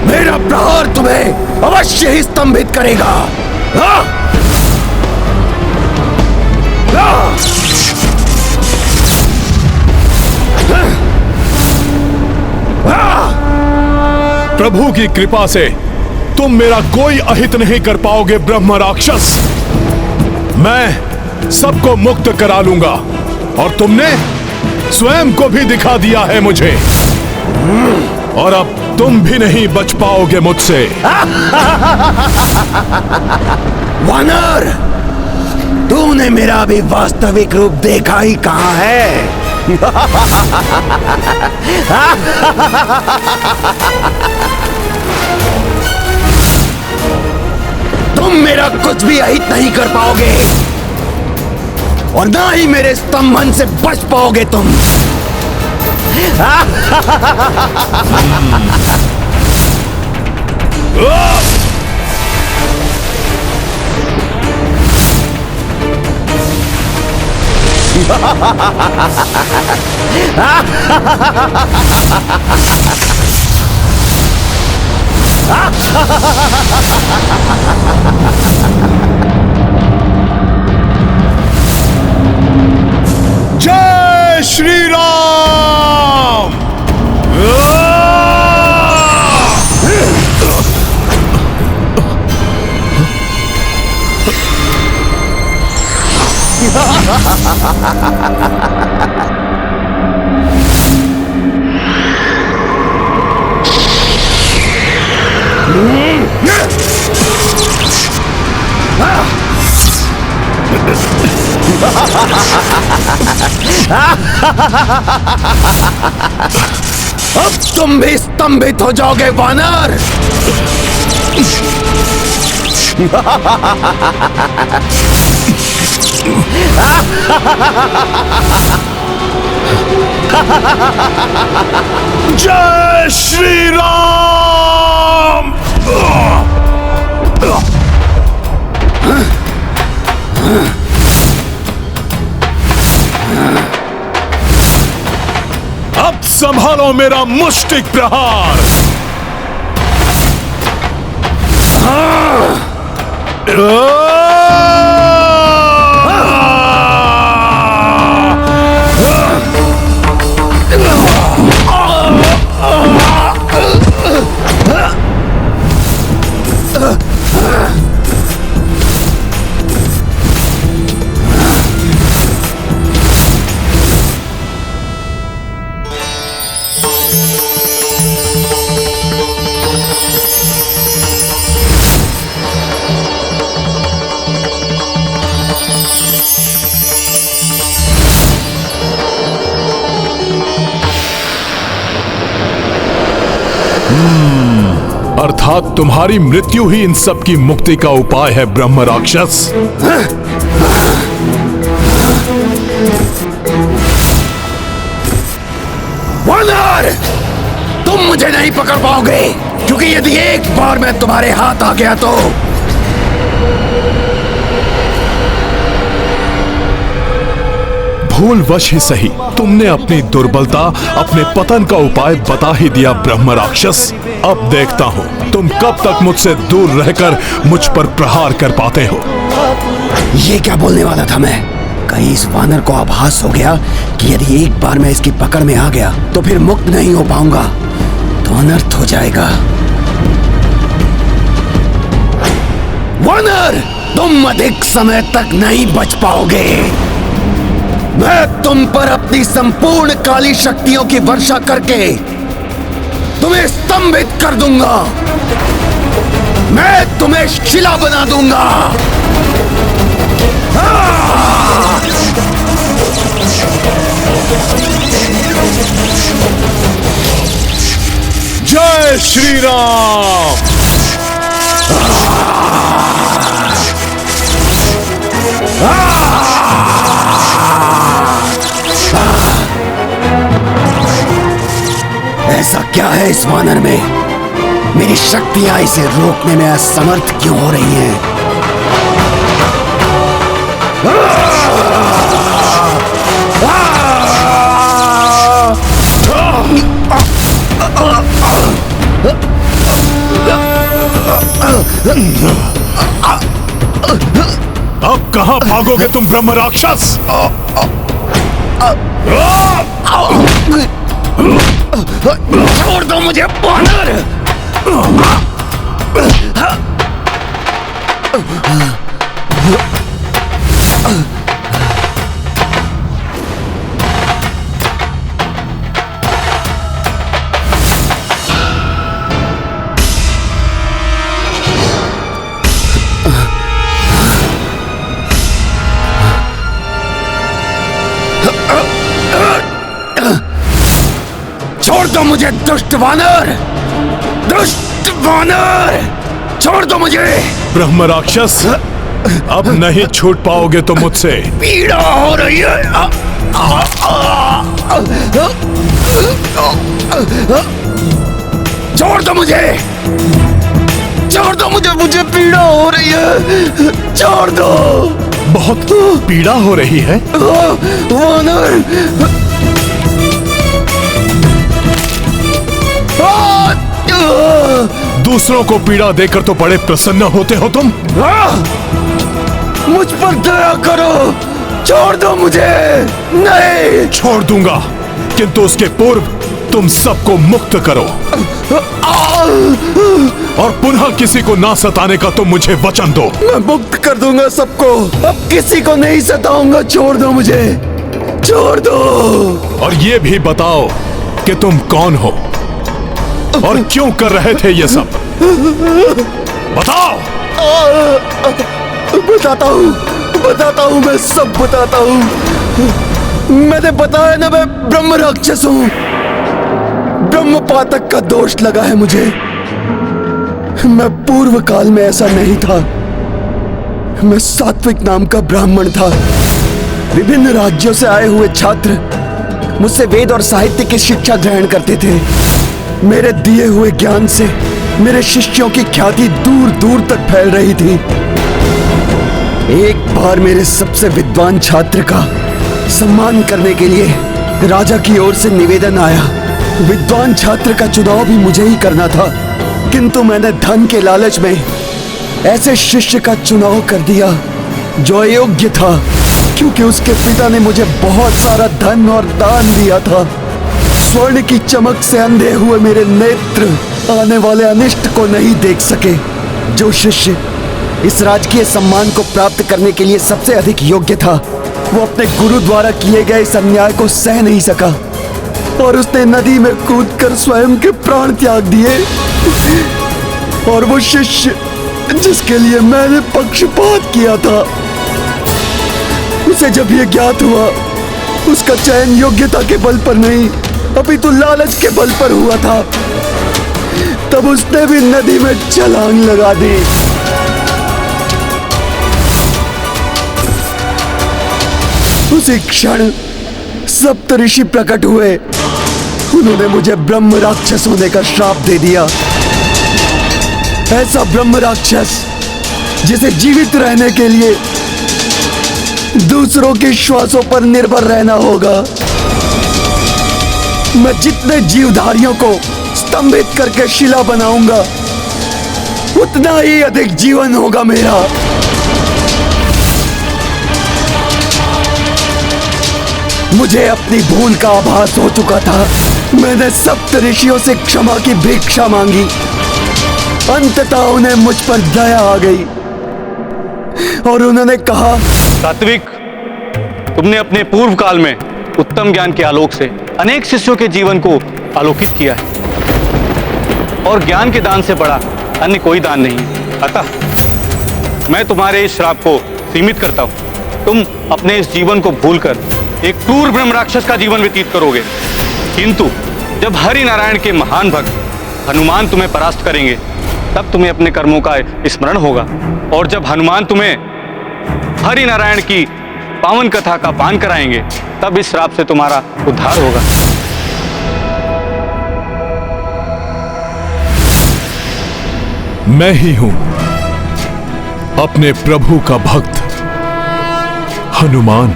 मेरा प्रहार तुम्हें अवश्य ही स्तंभित करेगा। प्रभु की कृपा से तुम मेरा कोई अहित नहीं कर पाओगे ब्रह्म राक्षस। मैं सबको मुक्त करा लूंगा और तुमने स्वयं को भी दिखा दिया है मुझे, और अब तुम भी नहीं बच पाओगे मुझसे। वानर, तूने मेरा भी वास्तविक रूप देखा ही कहां है? तुम मेरा कुछ भी अहित नहीं कर पाओगे और ना ही मेरे स्तंभन से बच पाओगे तुम। जय श्री राम। अब तुम भी स्तंभित हो जाओगे वानर। जय श्री राम। अब संभालो मेरा मुष्टिक प्रहार। अर्थात तुम्हारी मृत्यु ही इन सब की मुक्ति का उपाय है ब्रह्म राक्षस। वानर, तुम मुझे नहीं पकड़ पाओगे, क्योंकि यदि एक बार मैं तुम्हारे हाथ आ गया तो भूलवश ही सही तुमने अपनी दुर्बलता, अपने पतन का उपाय बता ही दिया ब्रह्म राक्षस। अब देखता हूँ तुम कब तक मुझसे दूर रहकर मुझ पर प्रहार कर पाते हो। ये क्या बोलने वाला था मैं? कहीं इस वानर को आभास हो गया कि यदि एक बार मैं इसकी पकड़ में आ गया तो फिर मुक्त नहीं हो पाऊंगा, तो अनर्थ हो जाएगा। वानर, तुम अधिक समय तक नहीं बच पाओगे। मैं तुम पर अपनी संपूर्ण काली शक्तियों की वर्षा करके तुम्हें स्तंभित कर दूंगा। मैं तुम्हें शिला बना दूंगा। जय श्री राम। ऐसा क्या है इस वानर में? मेरी शक्तियां इसे रोकने में असमर्थ क्यों हो रही हैं? अब कहां भागोगे तुम ब्रह्म राक्षस? छोड़ दो मुझे वानर! छोड़ दो मुझे दुष्ट वानर! दुष्ट वानर! छोड़ दो मुझे! ब्रह्म राक्षस, अब नहीं छूट पाओगे तुम मुझसे। पीड़ा हो रही है। छोड़ दो मुझे! छोड़ दो मुझे! मुझे पीड़ा हो रही है। छोड़ दो। बहुत पीड़ा हो रही है? वानर! दूसरों को पीड़ा देकर तो बड़े प्रसन्न होते हो तुम। मुझ पर दया करो, छोड़ दो मुझे। नहीं छोड़ दूंगा, किंतु उसके पूर्व तुम सबको मुक्त करो और पुनः किसी को ना सताने का तो मुझे वचन दो। मैं मुक्त कर दूंगा सबको, अब किसी को नहीं सताऊंगा। छोड़ दो मुझे, छोड़ दो। और ये भी बताओ कि तुम कौन हो और क्यों कर रहे थे ये सब? बताओ। बताता हूँ, मैं सब बताता हूँ। मैंने बताया ना, मैं ब्रह्म राक्षस हूँ। ब्रह्म पातक का दोष लगा है मुझे। मैं पूर्व काल में ऐसा नहीं था। मैं सात्विक नाम का ब्राह्मण था। विभिन्न राज्यों से आए हुए छात्र मुझसे वेद और साहित्य की शिक्षा ग्रहण करते थे। मेरे दिए हुए ज्ञान से मेरे शिष्यों की ख्याति दूर दूर तक फैल रही थी। एक बार मेरे सबसे विद्वान छात्र का सम्मान करने के लिए राजा की ओर से निवेदन आया। विद्वान छात्र का चुनाव भी मुझे ही करना था, किंतु मैंने धन के लालच में ऐसे शिष्य का चुनाव कर दिया जो अयोग्य था, क्योंकि उसके पिता ने मुझे बहुत सारा धन और दान दिया था। स्वर्ण की चमक से अंधे हुए मेरे नेत्र आने वाले अनिष्ट को नहीं देख सके। जो शिष्य इस राजकीय सम्मान को प्राप्त करने के लिए सबसे अधिक योग्य था, वो अपने गुरु द्वारा किए गए इस अन्याय को सह नहीं सका और उसने नदी में कूदकर स्वयं के प्राण त्याग दिए। और वो शिष्य जिसके लिए मैंने पक्षपात किया था, उसे जब ये ज्ञात हुआ, उसका चयन योग्यता के बल पर नहीं अपितु लालच के बल पर हुआ था, तब उसने भी नदी में छलांग लगा दी। उसी क्षण सप्त ऋषि प्रकट हुए। उन्होंने मुझे ब्रह्म राक्षस होने का श्राप दे दिया। ऐसा ब्रह्म राक्षस जिसे जीवित रहने के लिए दूसरों के श्वासों पर निर्भर रहना होगा। मैं जितने जीवधारियों को स्तंभित करके शिला बनाऊंगा, उतना ही अधिक जीवन होगा मेरा। मुझे अपनी भूल का आभास हो चुका था। मैंने सप्त ऋषियों से क्षमा की भिक्षा मांगी। अंततः उन्हें मुझ पर दया आ गई और उन्होंने कहा, सात्विक, तुमने अपने पूर्व काल में उत्तम ज्ञान के आलोक से अनेक शिष्यों के जीवन को आलोकित किया है और ज्ञान के दान से बड़ा अन्य कोई दान नहीं है। अतः मैं तुम्हारे इस श्राप को सीमित करता हूं। तुम अपने इस जीवन को भूलकर एक क्रूर ब्रह्म राक्षस का जीवन व्यतीत करोगे, किंतु जब हरि नारायण के महान भक्त हनुमान तुम्हें परास्त करेंगे, तब तुम्हें अपने कर्मों का स्मरण होगा। और जब हनुमान तुम्हें हरि नारायण की पावन कथा का पान कराएंगे, तब इस श्राप से तुम्हारा उद्धार होगा। मैं ही हूं अपने प्रभु का भक्त हनुमान।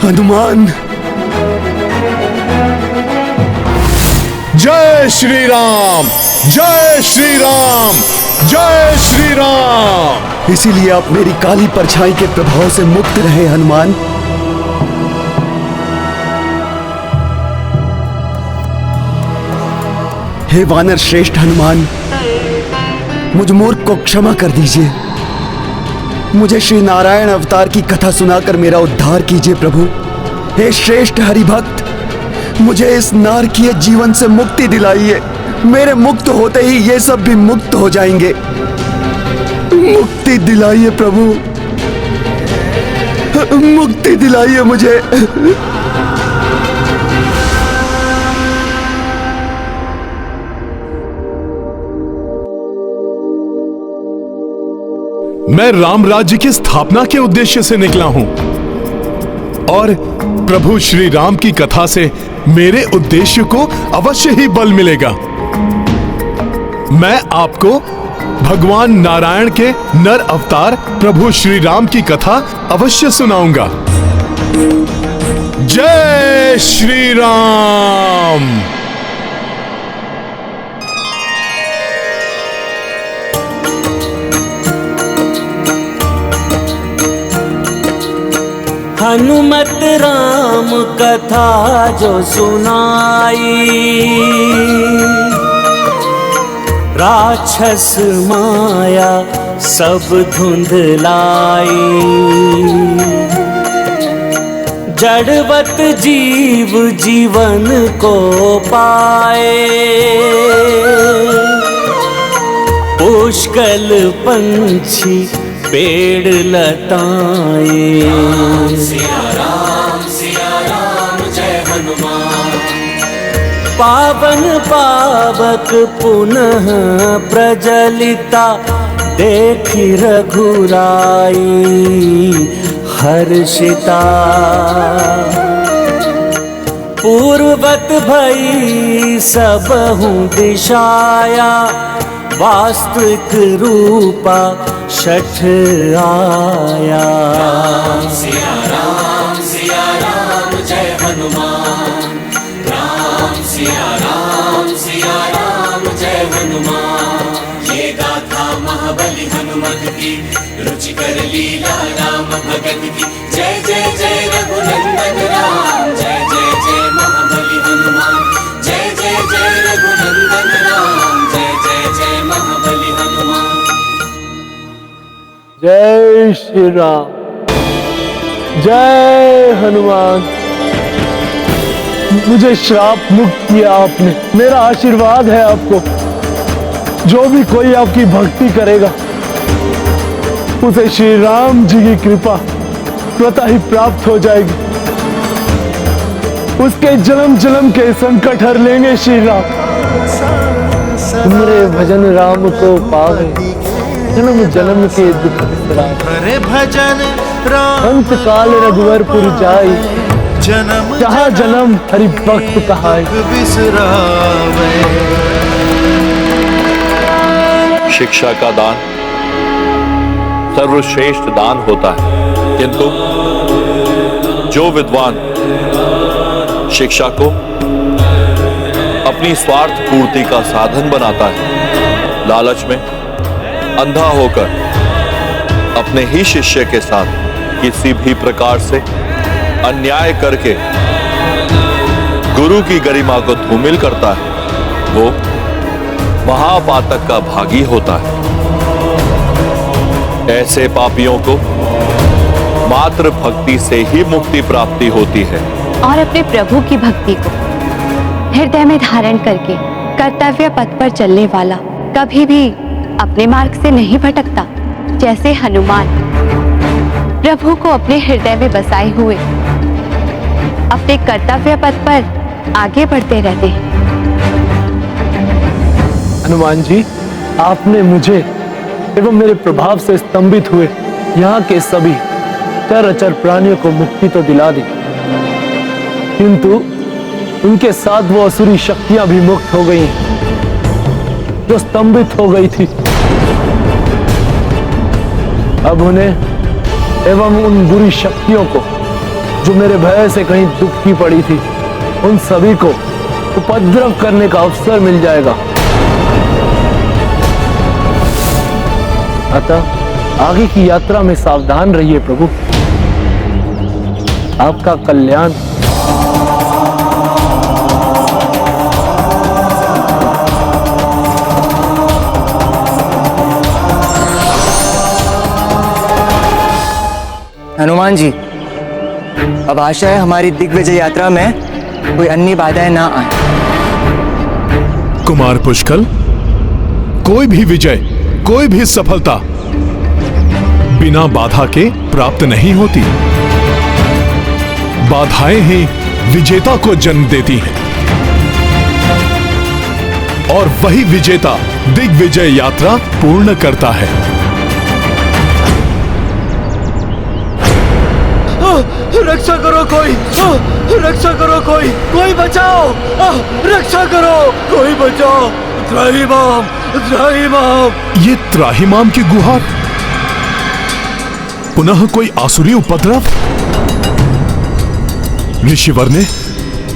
हनुमान, जय श्री राम, जय श्री राम, जय श्री राम। इसीलिए आप मेरी काली परछाई के प्रभाव से मुक्त रहे हनुमान। हे वानर श्रेष्ठ हनुमान, मुझ मूर्ख को क्षमा कर दीजिए। मुझे श्री नारायण अवतार की कथा सुनाकर मेरा उद्धार कीजिए प्रभु। हे श्रेष्ठ हरिभक्त, मुझे इस नारकीय जीवन से मुक्ति दिलाइए। मेरे मुक्त होते ही ये सब भी मुक्त हो जाएंगे। मुक्ति दिलाइए प्रभु, मुक्ति दिलाइए मुझे। मैं राम राज्य की स्थापना के उद्देश्य से निकला हूं और प्रभु श्री राम की कथा से मेरे उद्देश्य को अवश्य ही बल मिलेगा। मैं आपको भगवान नारायण के नर अवतार प्रभु श्री राम की कथा अवश्य सुनाऊंगा। जय श्री राम। हनुमत राम कथा जो सुनाई, राक्षस माया सब धुंधलाई। जड़वत जीव जीवन को पाए, पुष्कल पंछी पेड़ लताएं। सिया राम जय हनुमान। पावन पावक पुनः प्रजलिता, देखी रघुराई हर्षिता। पूर्वत भई सबहु दिशाया, वास्तविक रूपा छठ आया। सिया राम जय हनुमान। सिया राम जय हनुमान। ये गाथा महाबली हनुमत की, रुचिकर लीला राम भगत की। जय जय जय रघुनंदन राम, जय जय जय महाबली हनुमान। जय जय जय रघुनंदन राम, जय जय जय महाबली हनुमान। जय श्री राम, जय हनुमान। मुझे श्राप मुक्त किया आपने, मेरा आशीर्वाद है आपको। जो भी कोई आपकी भक्ति करेगा उसे श्री राम जी की कृपा स्वतः ही प्राप्त हो जाएगी। उसके जन्म जन्म के संकट हर लेंगे श्री राम। तुमरे भजन राम को पावे, जन्म जन्म के दुख बिसरावे। भजन अंत काल रघुवरपुर जाई, जहाँ जन्म हरि भक्त कहाई। शिक्षा का दान सर्वश्रेष्ठ दान होता है, किंतु जो विद्वान शिक्षा को अपनी स्वार्थ पूर्ति का साधन बनाता है, लालच में अंधा होकर अपने ही शिष्य के साथ किसी भी प्रकार से अन्याय करके गुरु की गरिमा को धूमिल करता है, वो महापातक का भागी होता है। ऐसे पापियों को मात्र भक्ति से ही मुक्ति प्राप्ति होती है। और अपने प्रभु की भक्ति को हृदय में धारण करके कर्तव्य पथ पर चलने वाला कभी भी अपने मार्ग से नहीं भटकता। जैसे हनुमान प्रभु को अपने हृदय में बसाए हुए अपने कर्तव्य पथ पर आगे बढ़ते रहते हैं। हनुमान जी, आपने मुझे एवं मेरे प्रभाव से स्तंभित हुए यहाँ के सभी चर प्राणियों को मुक्ति तो दिला दी, किंतु उनके साथ वो असुरी शक्तियां भी मुक्त हो गई जो स्तंभित हो गई थी। अब उन्हें एवं उन बुरी शक्तियों को जो मेरे भय से कहीं दुख की पड़ी थी, उन सभी को उपद्रव करने का अवसर मिल जाएगा। अतः आगे की यात्रा में सावधान रहिए प्रभु। आपका कल्याण। हनुमान जी, अब आशा है हमारी दिग्विजय यात्रा में कोई अन्य बाधाएं ना आए। कुमार पुष्कल, कोई भी विजय, कोई भी सफलता बिना बाधा के प्राप्त नहीं होती। बाधाएं ही विजेता को जन्म देती हैं और वही विजेता दिग्विजय यात्रा पूर्ण करता है। रक्षा करो कोई, रक्षा करो कोई, कोई बचाओ, रक्षा करो कोई बचाओ। त्राहिमाम, त्राहिमाम। ये त्राहिमाम की गुहार, पुनः कोई आसुरी उपद्रव। ऋषिवर ने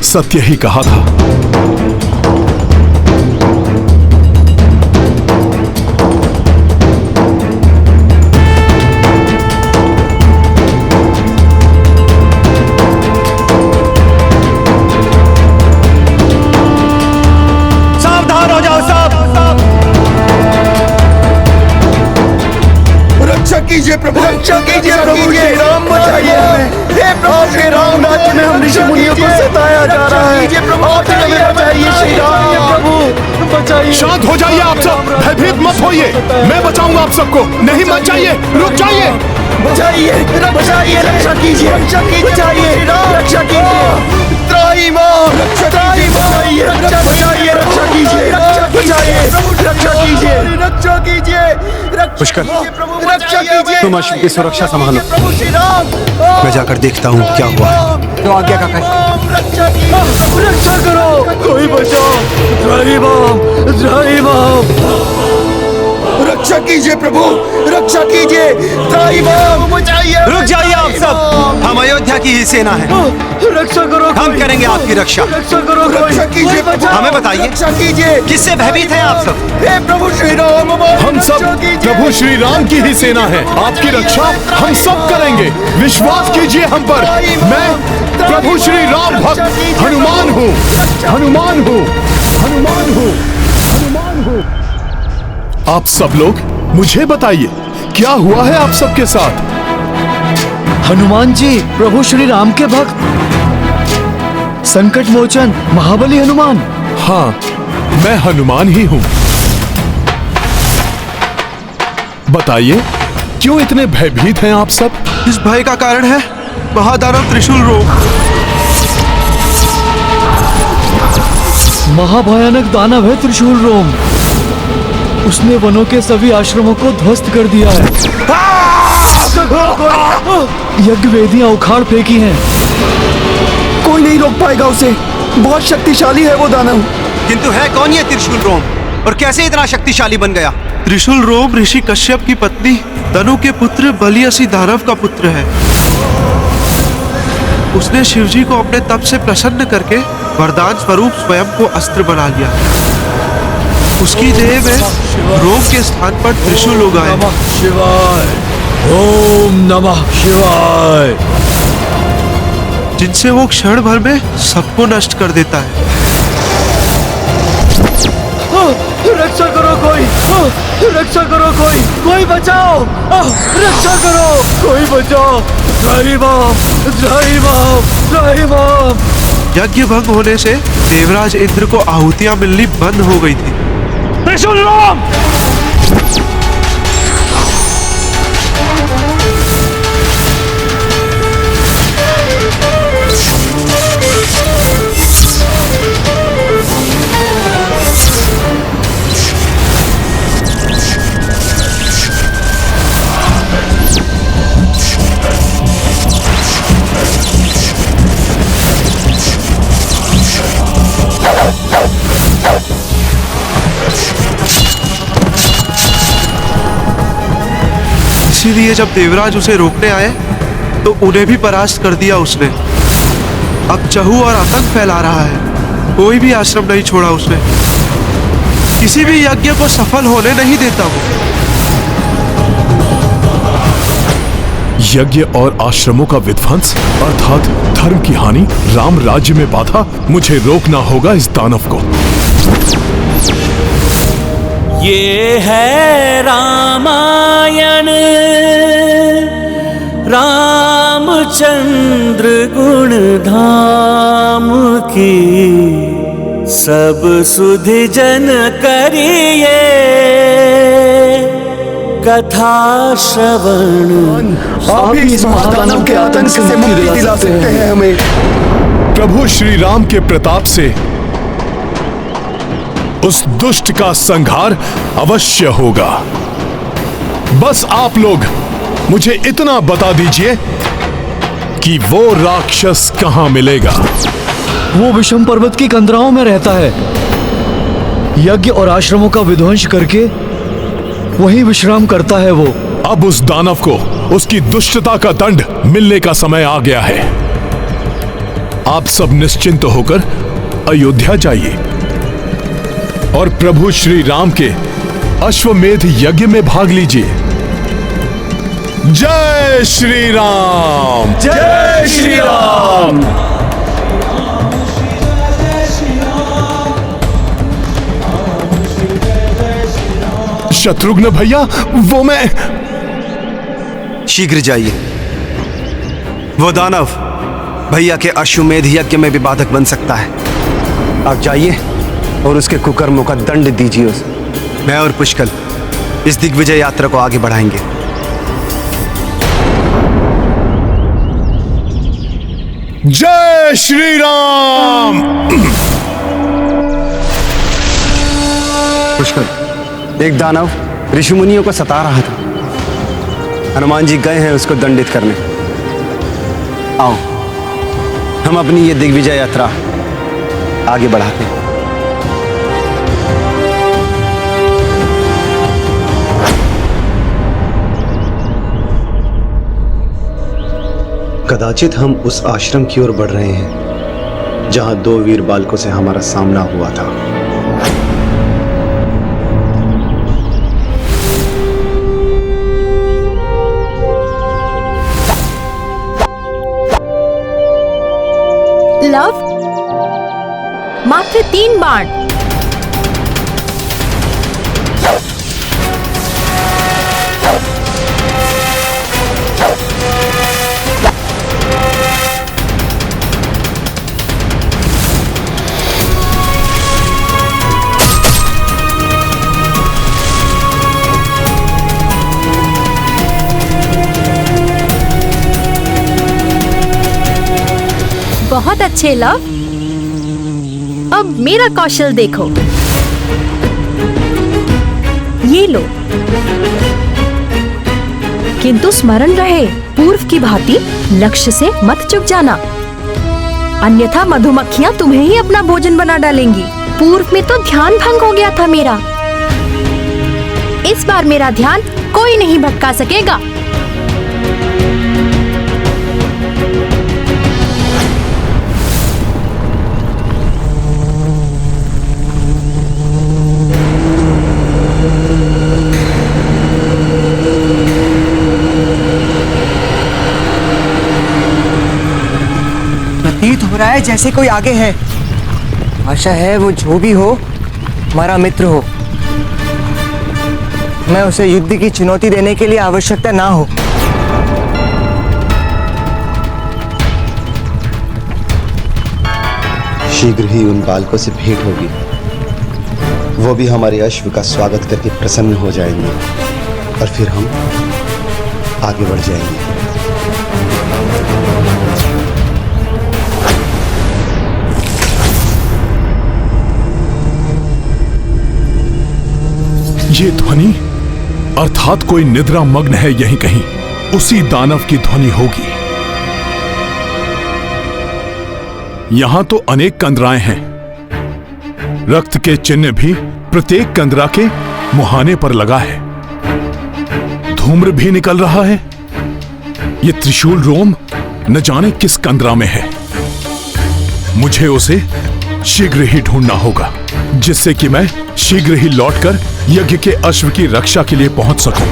सत्य ही कहा था। कीजिए प्रभु, रक्षा कीजिए प्रभु, श्री राम बचाइए हमें। हे प्रभु श्री राम, राज्य में हम ऋषि मुनियों को सताया जा रहा है, आप हमें बचाइए श्री राम प्रभु, बचाइए। शांत हो जाइए आप सब, भयभीत मत होइए, मैं बचाऊंगा आप सबको। नहीं मत जाइए, रुक जाइए। बचाइए, बचाइए, रक्षा कीजिए, रक्षा कीजिए, बचाइए, रक्षा कीजिए। त्राहिमाम, बचाइए, रक्षा बचाइए, रक्षा कीजिए, बचाइए, रक्षा कीजिए, रक्षा कीजिए, पुष्कर, रक्षा कीजिए। तुम अश्व की सुरक्षा संभालो, प्रभु श्री राम। मैं जाकर देखता हूँ क्या हुआ है। तो आज्ञा का रक्षा कीजिए, रक्षा करो, कोई बचाओ। रक्षा कीजिए प्रभु, रक्षा कीजिए, त्राहिमाम, बचाइए। रुक जाइए आप सब, हम अयोध्या की ही सेना है, रक्षा करो, हम करेंगे आपकी रक्षा। रक्षा करो, रक्षा कीजिए, हमें बताइए, रक्षा कीजिए। किससे भयभीत हैं आप सब? हे प्रभु श्री राम, हम सब प्रभु श्री राम की ही सेना है, आपकी रक्षा हम सब करेंगे, विश्वास कीजिए हम पर। मैं प्रभु श्री राम भक्त हनुमान हूँ, हनुमान हूँ, हनुमान हूँ, हनुमान हूँ। आप सब लोग मुझे बताइए, क्या हुआ है आप सबके साथ? हनुमान जी, प्रभु श्री राम के भक्त, संकट मोचन महाबली हनुमान। हाँ, मैं हनुमान ही हूँ। बताइए, क्यों इतने भयभीत हैं आप सब? इस भय का कारण है महादानव त्रिशूल रोग। महाभयानक दानव है त्रिशूल रोम, उसने वनों के सभी आश्रमों को ध्वस्त कर दिया है, यज्ञ वेदियां उखाड़ फेंकी हैं। कोई नहीं रोक पाएगा उसे, बहुत शक्तिशाली है वो दानव। किंतु है कौन ये त्रिशूल रोम, और कैसे इतना शक्तिशाली बन गया? त्रिशूल रोम ऋषि कश्यप की पत्नी तनु के पुत्र बलियसी दानव का पुत्र है। उसने शिवजी को अपने तप से प्रसन्न करके वरदान स्वरूप स्वयं को अस्त्र बना लिया। उसकी देह में रोम के स्थान पर त्रिशूल उगाए। शिवाय, ओम नमः शिवाय, जिनसे वो क्षण भर में सबको नष्ट कर देता है। रक्षा करो कोई, रक्षा करो कोई बचाओ, रक्षा करो कोई बचाओ। त्राहिमाम, त्राहिमाम, त्राहिमाम। यज्ञ भंग होने से देवराज इंद्र को आहुतियां मिलनी बंद हो गई थी। त्रिशूल राम, इसीलिए जब देवराज उसे रोकने आए तो उन्हें भी परास्त कर दिया उसने। अब चहू और आतंक फैला रहा है, कोई भी आश्रम नहीं छोड़ा उसने, किसी भी यज्ञ को सफल होने नहीं देता वो। यज्ञ और आश्रमों का विध्वंस अर्थात धर्म की हानि, राम राज्य में बाधा, मुझे रोकना होगा इस दानव को। ये है रामायण, रामचंद्र गुण धाम की, सब सुधि जन करिए कथा श्रवण। आप ही इस महादानव के आतंक से मुक्ति दिला सकते हैं हमें। प्रभु श्री राम के प्रताप से उस दुष्ट का संहार अवश्य होगा। बस आप लोग मुझे इतना बता दीजिए कि वो राक्षस कहां मिलेगा। वो विषम पर्वत की कंदराओं में रहता है, यज्ञ और आश्रमों का विध्वंस करके वहीं विश्राम करता है वो। अब उस दानव को उसकी दुष्टता का दंड मिलने का समय आ गया है। आप सब निश्चिंत होकर अयोध्या जाइए और प्रभु श्री राम के अश्वमेध यज्ञ में भाग लीजिए। जय श्री राम, जय श्री राम। शत्रुघ्न भैया, वो मैं शीघ्र जाइए। वो दानव भैया के अश्वमेध यज्ञ में भी बाधक बन सकता है। आप जाइए और उसके कुकर्मों का दंड दीजिए उसे। मैं और पुष्कल इस दिग्विजय यात्रा को आगे बढ़ाएंगे। जय श्री राम। पुष्कल, एक दानव ऋषि मुनियों को सता रहा था। हनुमान जी गए हैं उसको दंडित करने। आओ हम अपनी ये दिग्विजय यात्रा आगे बढ़ाते हैं। कदाचित हम उस आश्रम की ओर बढ़ रहे हैं जहां 2 वीर बालकों से हमारा सामना हुआ था। लव, मात्र 3 बाण। बहुत अच्छे लव। अब मेरा कौशल देखो। ये लो। किंतु स्मरण रहे, पूर्व की भांति लक्ष्य से मत चूक जाना, अन्यथा मधुमक्खियां तुम्हें ही अपना भोजन बना डालेंगी। पूर्व में तो ध्यान भंग हो गया था मेरा। इस बार मेरा ध्यान कोई नहीं भटका सकेगा। प्रतीत हो रहा है जैसे कोई आगे है। आशा है वो जो भी हो हमारा मित्र हो। मैं उसे युद्ध की चुनौती देने के लिए आवश्यकता ना हो। शीघ्र ही उन बालकों से भेंट होगी। वो भी हमारे अश्व का स्वागत करके प्रसन्न हो जाएंगे और फिर हम आगे बढ़ जाएंगे। ये ध्वनि अर्थात कोई निद्रा मग्न है यहीं कहीं। उसी दानव की ध्वनि होगी। यहां तो अनेक कंदराएं हैं। रक्त के चिन्ह भी प्रत्येक कंदरा के मुहाने पर लगा है। धूम्र भी निकल रहा है। ये त्रिशूल रोम न जाने किस कंदरा में है। मुझे उसे शीघ्र ही ढूंढना होगा, जिससे कि मैं शीघ्र ही लौटकर यज्ञ के अश्व की रक्षा के लिए पहुंच सकूं।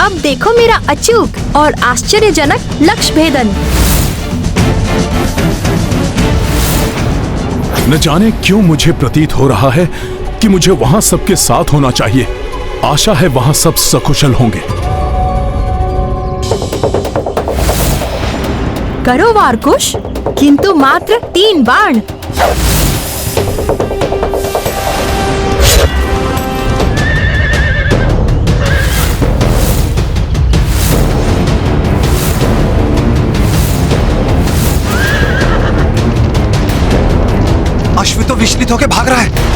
अब देखो मेरा अचूक और आश्चर्यजनक लक्ष्य भेदन। न जाने क्यों मुझे प्रतीत हो रहा है कि मुझे वहां सबके साथ होना चाहिए। आशा है वहां सब सकुशल होंगे। करो वारकुश, किंतु मात्र 3 बाण। अश्व तो विचलित होकर भाग रहा है।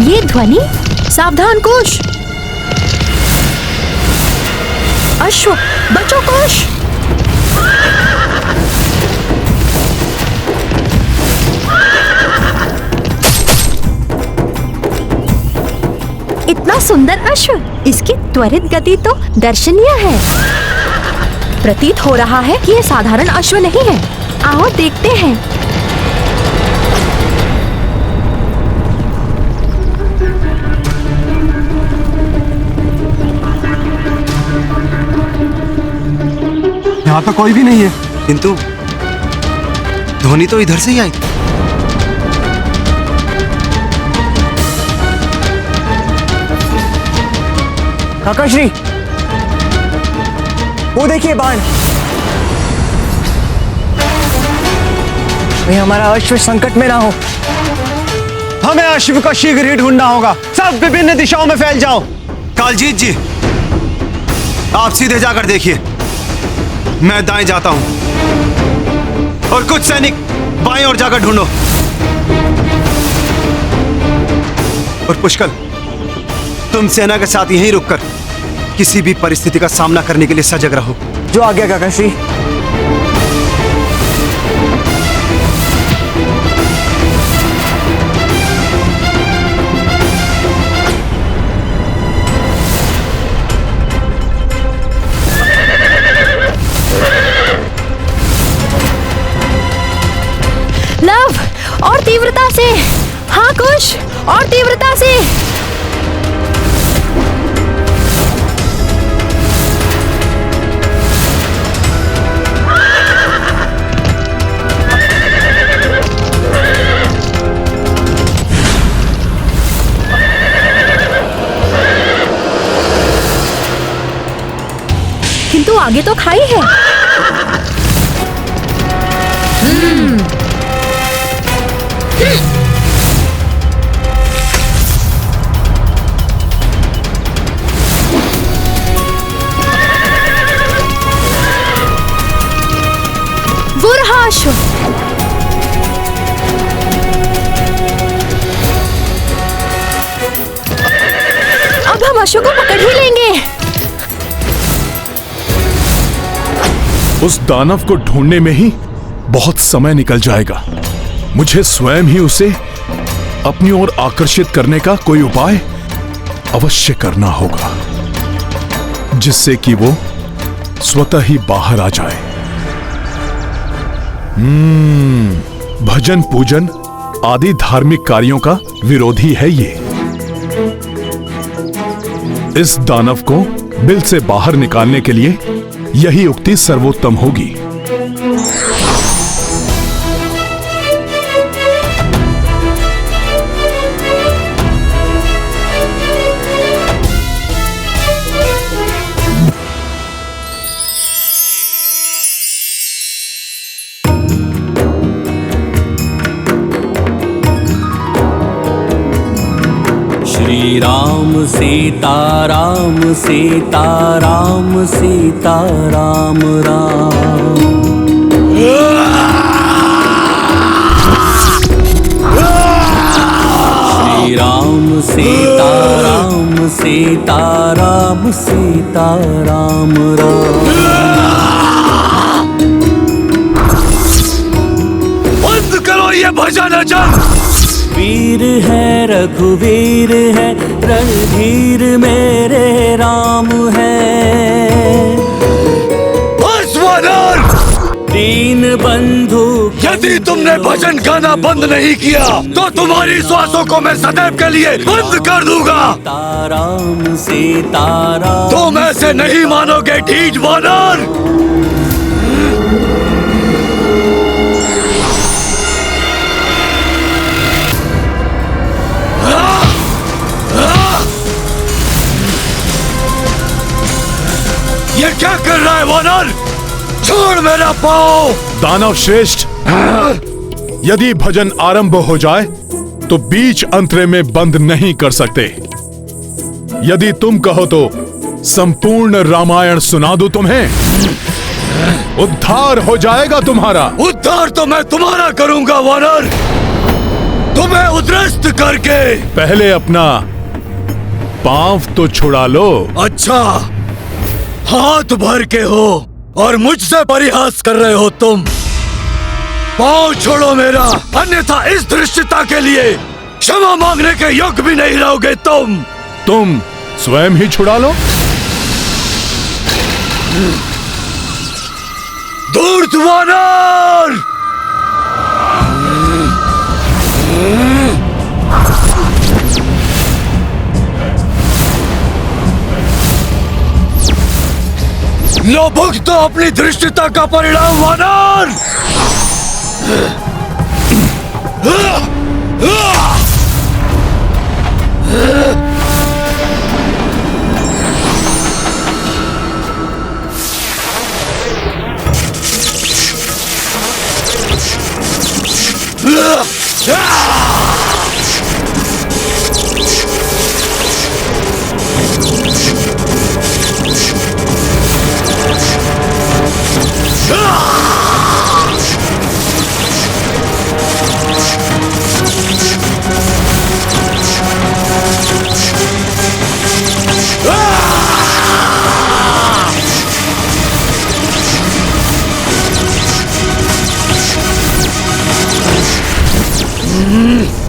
ये ध्वनि, सावधान कुश। अश्व बचो कुश। इतना सुंदर अश्व, इसकी त्वरित गति तो दर्शनीय है। प्रतीत हो रहा है कि यह साधारण अश्व नहीं है। आओ देखते हैं। यहाँ पे कोई भी नहीं है। किंतु ध्वनि तो इधर से ही आई। काकाश्री, वो देखिए बाण। कहीं हमारा अश्व संकट में ना हो। हमें अश्व को शीघ्र ही ढूंढना होगा। सब विभिन्न दिशाओं में फैल जाओ। कालजीत जी, आप सीधे जाकर देखिए, मैं दाएं जाता हूं और कुछ सैनिक बाएं ओर जाकर ढूंढो। और पुष्कल, तुम सेना के साथ यहीं रुककर किसी भी परिस्थिति का सामना करने के लिए सजग रहो। जो आज्ञा काकाश्री। लव, और तीव्रता से। हाँ कुश, और तीव्रता से। किंतु आगे तो खाई है। वो रहा अश्व। अब हम अश्व को पकड़ ही लेंगे। उस दानव को ढूंढने में ही बहुत समय निकल जाएगा। मुझे स्वयं ही उसे अपनी ओर आकर्षित करने का कोई उपाय अवश्य करना होगा, जिससे कि वो स्वतः ही बाहर आ जाए। भजन पूजन आदि धार्मिक कार्यों का विरोधी है ये। इस दानव को बिल से बाहर निकालने के लिए यही उक्ति सर्वोत्तम होगी। श्री राम सीता राम सीता राम सीता राम राम। श्री राम सीता राम सीता राम सीता राम राम। बंद करो ये भजन अजन। वीर है रघुवीर है रणधीर मेरे राम है। दीन बंधु, यदि तुमने भजन गाना बंद नहीं किया तो तुम्हारी श्वासों को मैं सदैव के लिए बंद कर दूंगा। राम सीता राम। तुम ऐसे नहीं मानोगे ढीठ वानर। ये क्या कर रहा है वानर? छोड़ मेरा पाँव। दानव श्रेष्ठ, यदि भजन आरंभ हो जाए तो बीच अंतरे में बंद नहीं कर सकते। यदि तुम कहो तो संपूर्ण रामायण सुना दूं तुम्हें। उद्धार हो जाएगा तुम्हारा। उद्धार तो मैं तुम्हारा करूंगा वानर, तुम्हें उद्रस्त करके। पहले अपना पांव तो छुड़ा लो। अच्छा, हाथ भर के हो और मुझसे परिहास कर रहे हो तुम। पाँव छोड़ो मेरा, अन्यथा इस धृष्टता के लिए क्षमा मांगने के योग्य भी नहीं रहोगे तुम स्वयं ही छुड़ा लो। धूर्त वानर! लो भुगतो अपनी धृष्टता का परिणाम वानर।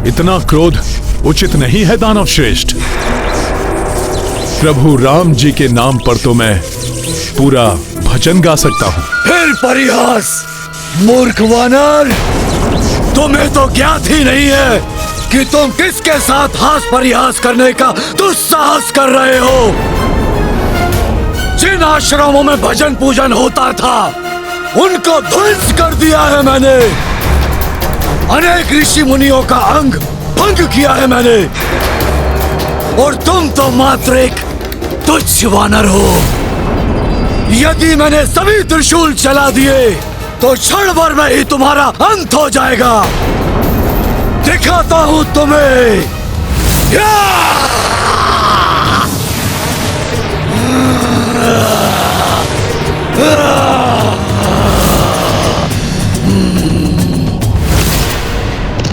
इतना क्रोध उचित नहीं है दानव श्रेष्ठ। प्रभु राम जी के नाम पर तो मैं पूरा भजन गा सकता हूँ। फिर परिहास मूर्ख वानर, तुम्हें तो ज्ञात ही नहीं है कि तुम किसके साथ हास परिहास करने का दुस्साहस कर रहे हो। जिन आश्रमों में भजन पूजन होता था उनको ध्वंस कर दिया है मैंने। अनेक ऋषि मुनियों का अंग भंग किया है मैंने, और तुम तो मात्र एक तुच्छ वानर हो। यदि मैंने सभी त्रिशूल चला दिए तो क्षण भर में ही तुम्हारा अंत हो जाएगा। दिखाता हूं तुम्हें।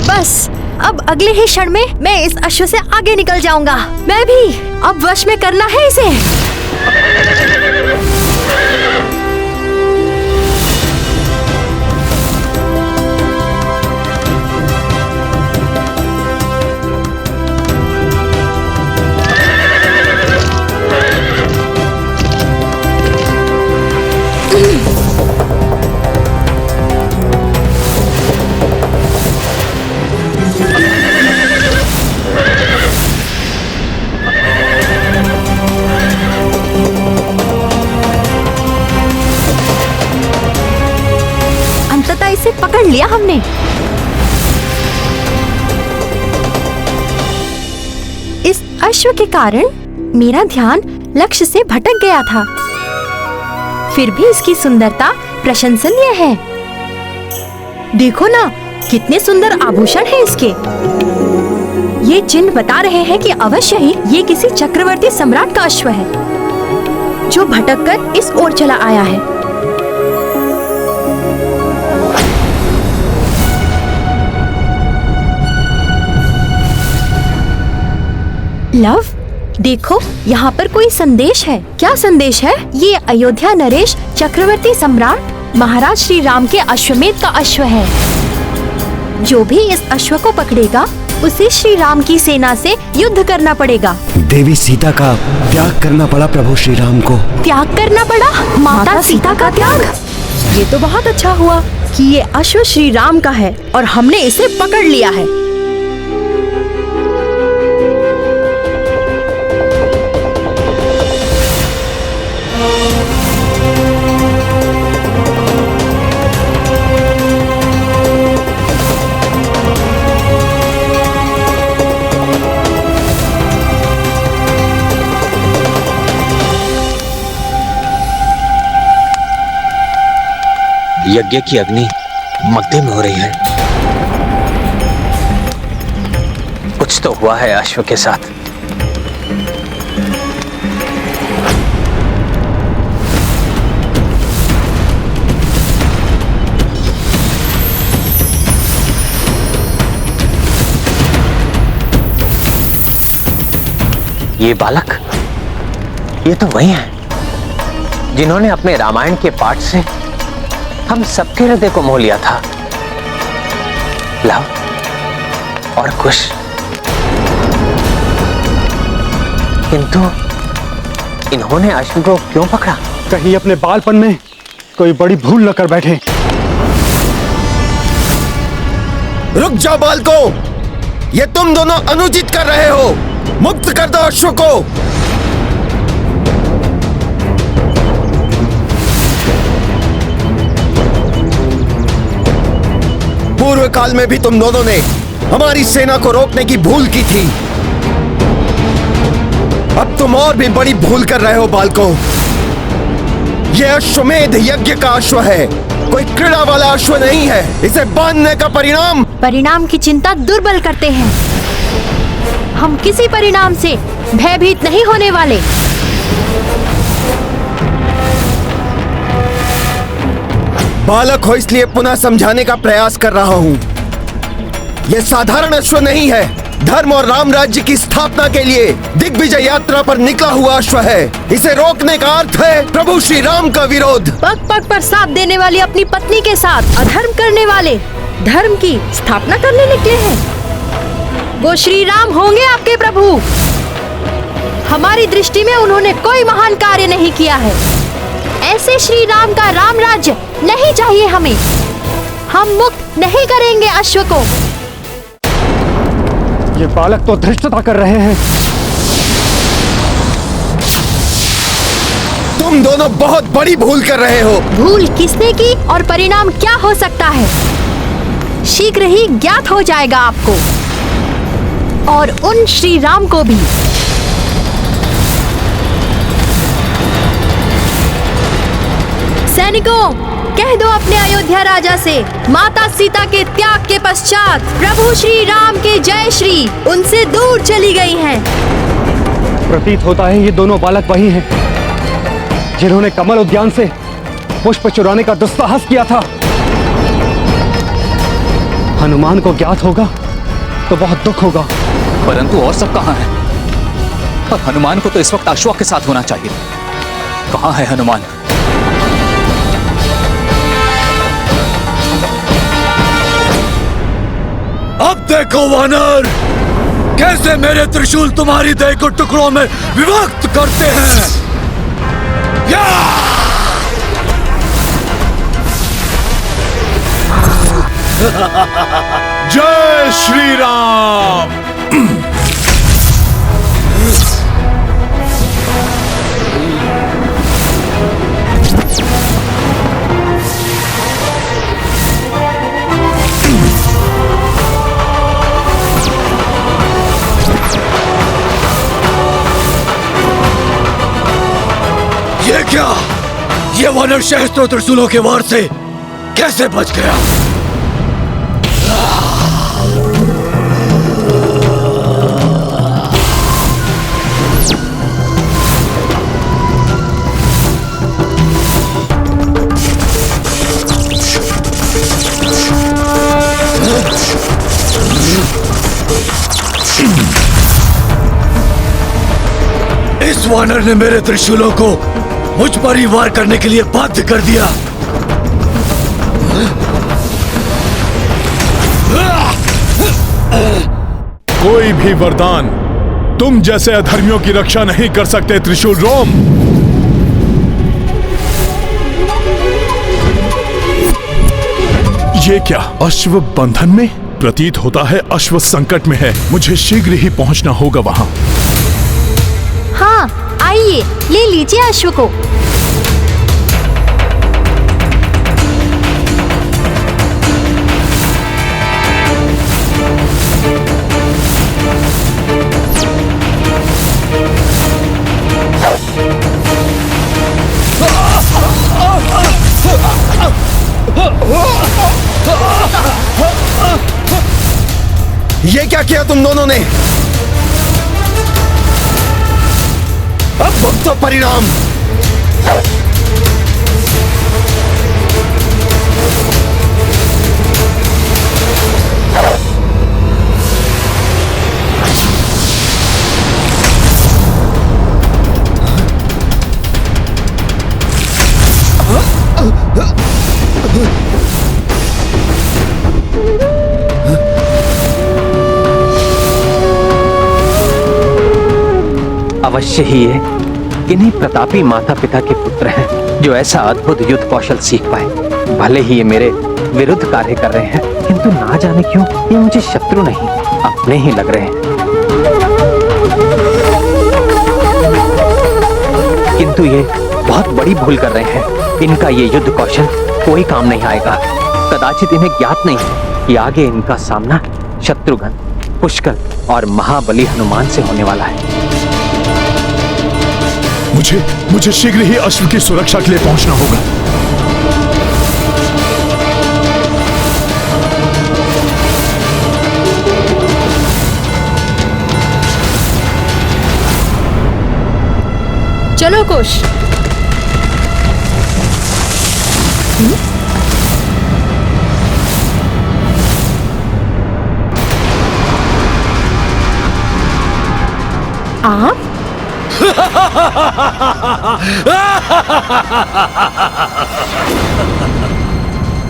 बस अब अगले ही क्षण में मैं इस अश्व से आगे निकल जाऊंगा। मैं भी अब वश में करना है इसे। इसे पकड़ लिया हमने। इस अश्व के कारण मेरा ध्यान लक्ष्य से भटक गया था। फिर भी इसकी सुंदरता प्रशंसनीय है। देखो ना कितने सुंदर आभूषण हैं इसके। ये चिन्ह बता रहे हैं कि अवश्य ही ये किसी चक्रवर्ती सम्राट का अश्व है जो भटककर इस ओर चला आया है। लव, देखो यहाँ पर कोई संदेश है। क्या संदेश है? ये अयोध्या नरेश चक्रवर्ती सम्राट महाराज श्री राम के अश्वमेध का अश्व है। जो भी इस अश्व को पकड़ेगा उसे श्री राम की सेना से युद्ध करना पड़ेगा। देवी सीता का त्याग करना पड़ा प्रभु श्री राम को। त्याग करना पड़ा? माता सीता का त्याग? ये तो बहुत अच्छा हुआ कि ये अश्व श्री राम का है और हमने इसे पकड़ लिया है। यज्ञ की अग्नि मध्य में हो रही है। कुछ तो हुआ है अश्व के साथ। ये बालक, ये तो वही है जिन्होंने अपने रामायण के पाठ से हम सबके हृदय को मोह लिया था। लव और कुश। किंतु इन्होंने अश्व को क्यों पकड़ा? कहीं अपने बालपन में कोई बड़ी भूल न कर बैठे। रुक जाओ बालको, ये तुम दोनों अनुचित कर रहे हो। मुक्त कर दो अश्व को। पूर्व काल में भी तुम दोनों ने हमारी सेना को रोकने की भूल की थी। अब तुम और भी बड़ी भूल कर रहे हो बालकों। यह अश्वमेध यज्ञ का अश्व है, कोई क्रीड़ा वाला अश्व नहीं है। इसे बांधने का परिणाम की चिंता दुर्बल करते हैं। हम किसी परिणाम से भयभीत नहीं होने वाले। बालक हो इसलिए पुनः समझाने का प्रयास कर रहा हूँ। यह साधारण अश्व नहीं है, धर्म और राम राज्य की स्थापना के लिए दिग्विजय यात्रा पर निकला हुआ अश्व है। इसे रोकने का अर्थ है प्रभु श्री राम का विरोध। पग पग पर साथ देने वाली अपनी पत्नी के साथ अधर्म करने वाले धर्म की स्थापना करने निकले हैं। वो श्री राम होंगे आपके प्रभु। हमारी दृष्टि में उन्होंने कोई महान कार्य नहीं किया है। ऐसे श्री राम का राम राज्य नहीं चाहिए हमें। हम मुक्त नहीं करेंगे अश्व को। ये बालक तो धृष्टता कर रहे हैं। तुम दोनों बहुत बड़ी भूल कर रहे हो। भूल किसने की और परिणाम क्या हो सकता है, शीघ्र ही ज्ञात हो जाएगा आपको और उन श्री राम को भी। सैनिकों, कह दो अपने अयोध्या राजा से, माता सीता के त्याग के पश्चात प्रभु श्री राम के जय श्री उनसे दूर चली गई हैं। प्रतीत होता है ये दोनों बालक वही हैं जिन्होंने कमल उद्यान से पुष्प चुराने का दुस्साहस किया था। हनुमान को ज्ञात होगा तो बहुत दुख होगा। परंतु और सब कहाँ हैं? और हनुमान को तो इस वक्त अश्वक के साथ होना चाहिए। कहाँ है हनुमान? अब देखो वानर, कैसे मेरे त्रिशूल तुम्हारी देह को टुकड़ों में विभक्त करते हैं। जय श्री राम। ये क्या? ये वानर सहस्त्रों त्रिशूलों के वार से कैसे बच गया? इस वानर ने मेरे त्रिशूलों को मुझ पर ही वार करने के लिए बाध्य कर दिया। कोई भी वरदान तुम जैसे अधर्मियों की रक्षा नहीं कर सकते त्रिशूल रोम। ये क्या अश्व बंधन में? प्रतीत होता है अश्व संकट में है। मुझे शीघ्र ही पहुंचना होगा वहां। हाँ, आइए ले लीजिए अश्व को। ये क्या किया तुम दोनों ने? अब भुगतो परिणाम। अवश्य ही ये किन्हीं प्रतापी माता पिता के पुत्र हैं जो ऐसा अद्भुत युद्ध कौशल सीख पाए। भले ही ये मेरे विरुद्ध कार्य कर रहे हैं, किंतु ना जाने क्यों ये मुझे शत्रु नहीं अपने ही लग रहे हैं। किंतु ये बहुत बड़ी भूल कर रहे हैं। इनका ये युद्ध कौशल कोई काम नहीं आएगा। कदाचित इन्हें ज्ञात नहीं कि आगे इनका सामना शत्रुघ्न, पुष्कल और महाबली हनुमान से होने वाला है। मुझे शीघ्र ही अश्व की सुरक्षा के लिए पहुंचना होगा। चलो कुश। आप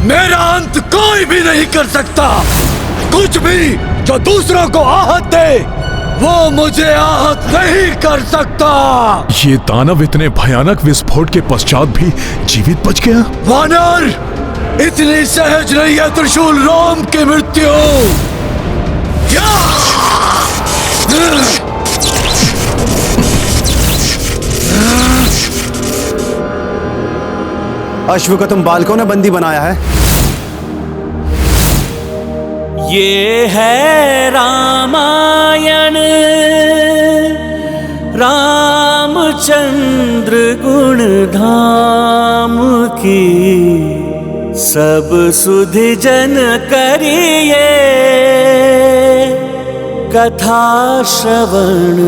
मेरा अंत कोई भी नहीं कर सकता। कुछ भी जो दूसरों को आहत दे वो मुझे आहत नहीं कर सकता। ये दानव इतने भयानक विस्फोट के पश्चात भी जीवित बच गया। वानर, इतनी सहज नहीं है त्रिशूल राम की मृत्यु। अश्व को तुम बालकों ने बंदी बनाया है। ये है रामायण, रामचंद्र गुण धाम की, सब सुधि जन करिए कथा श्रवण।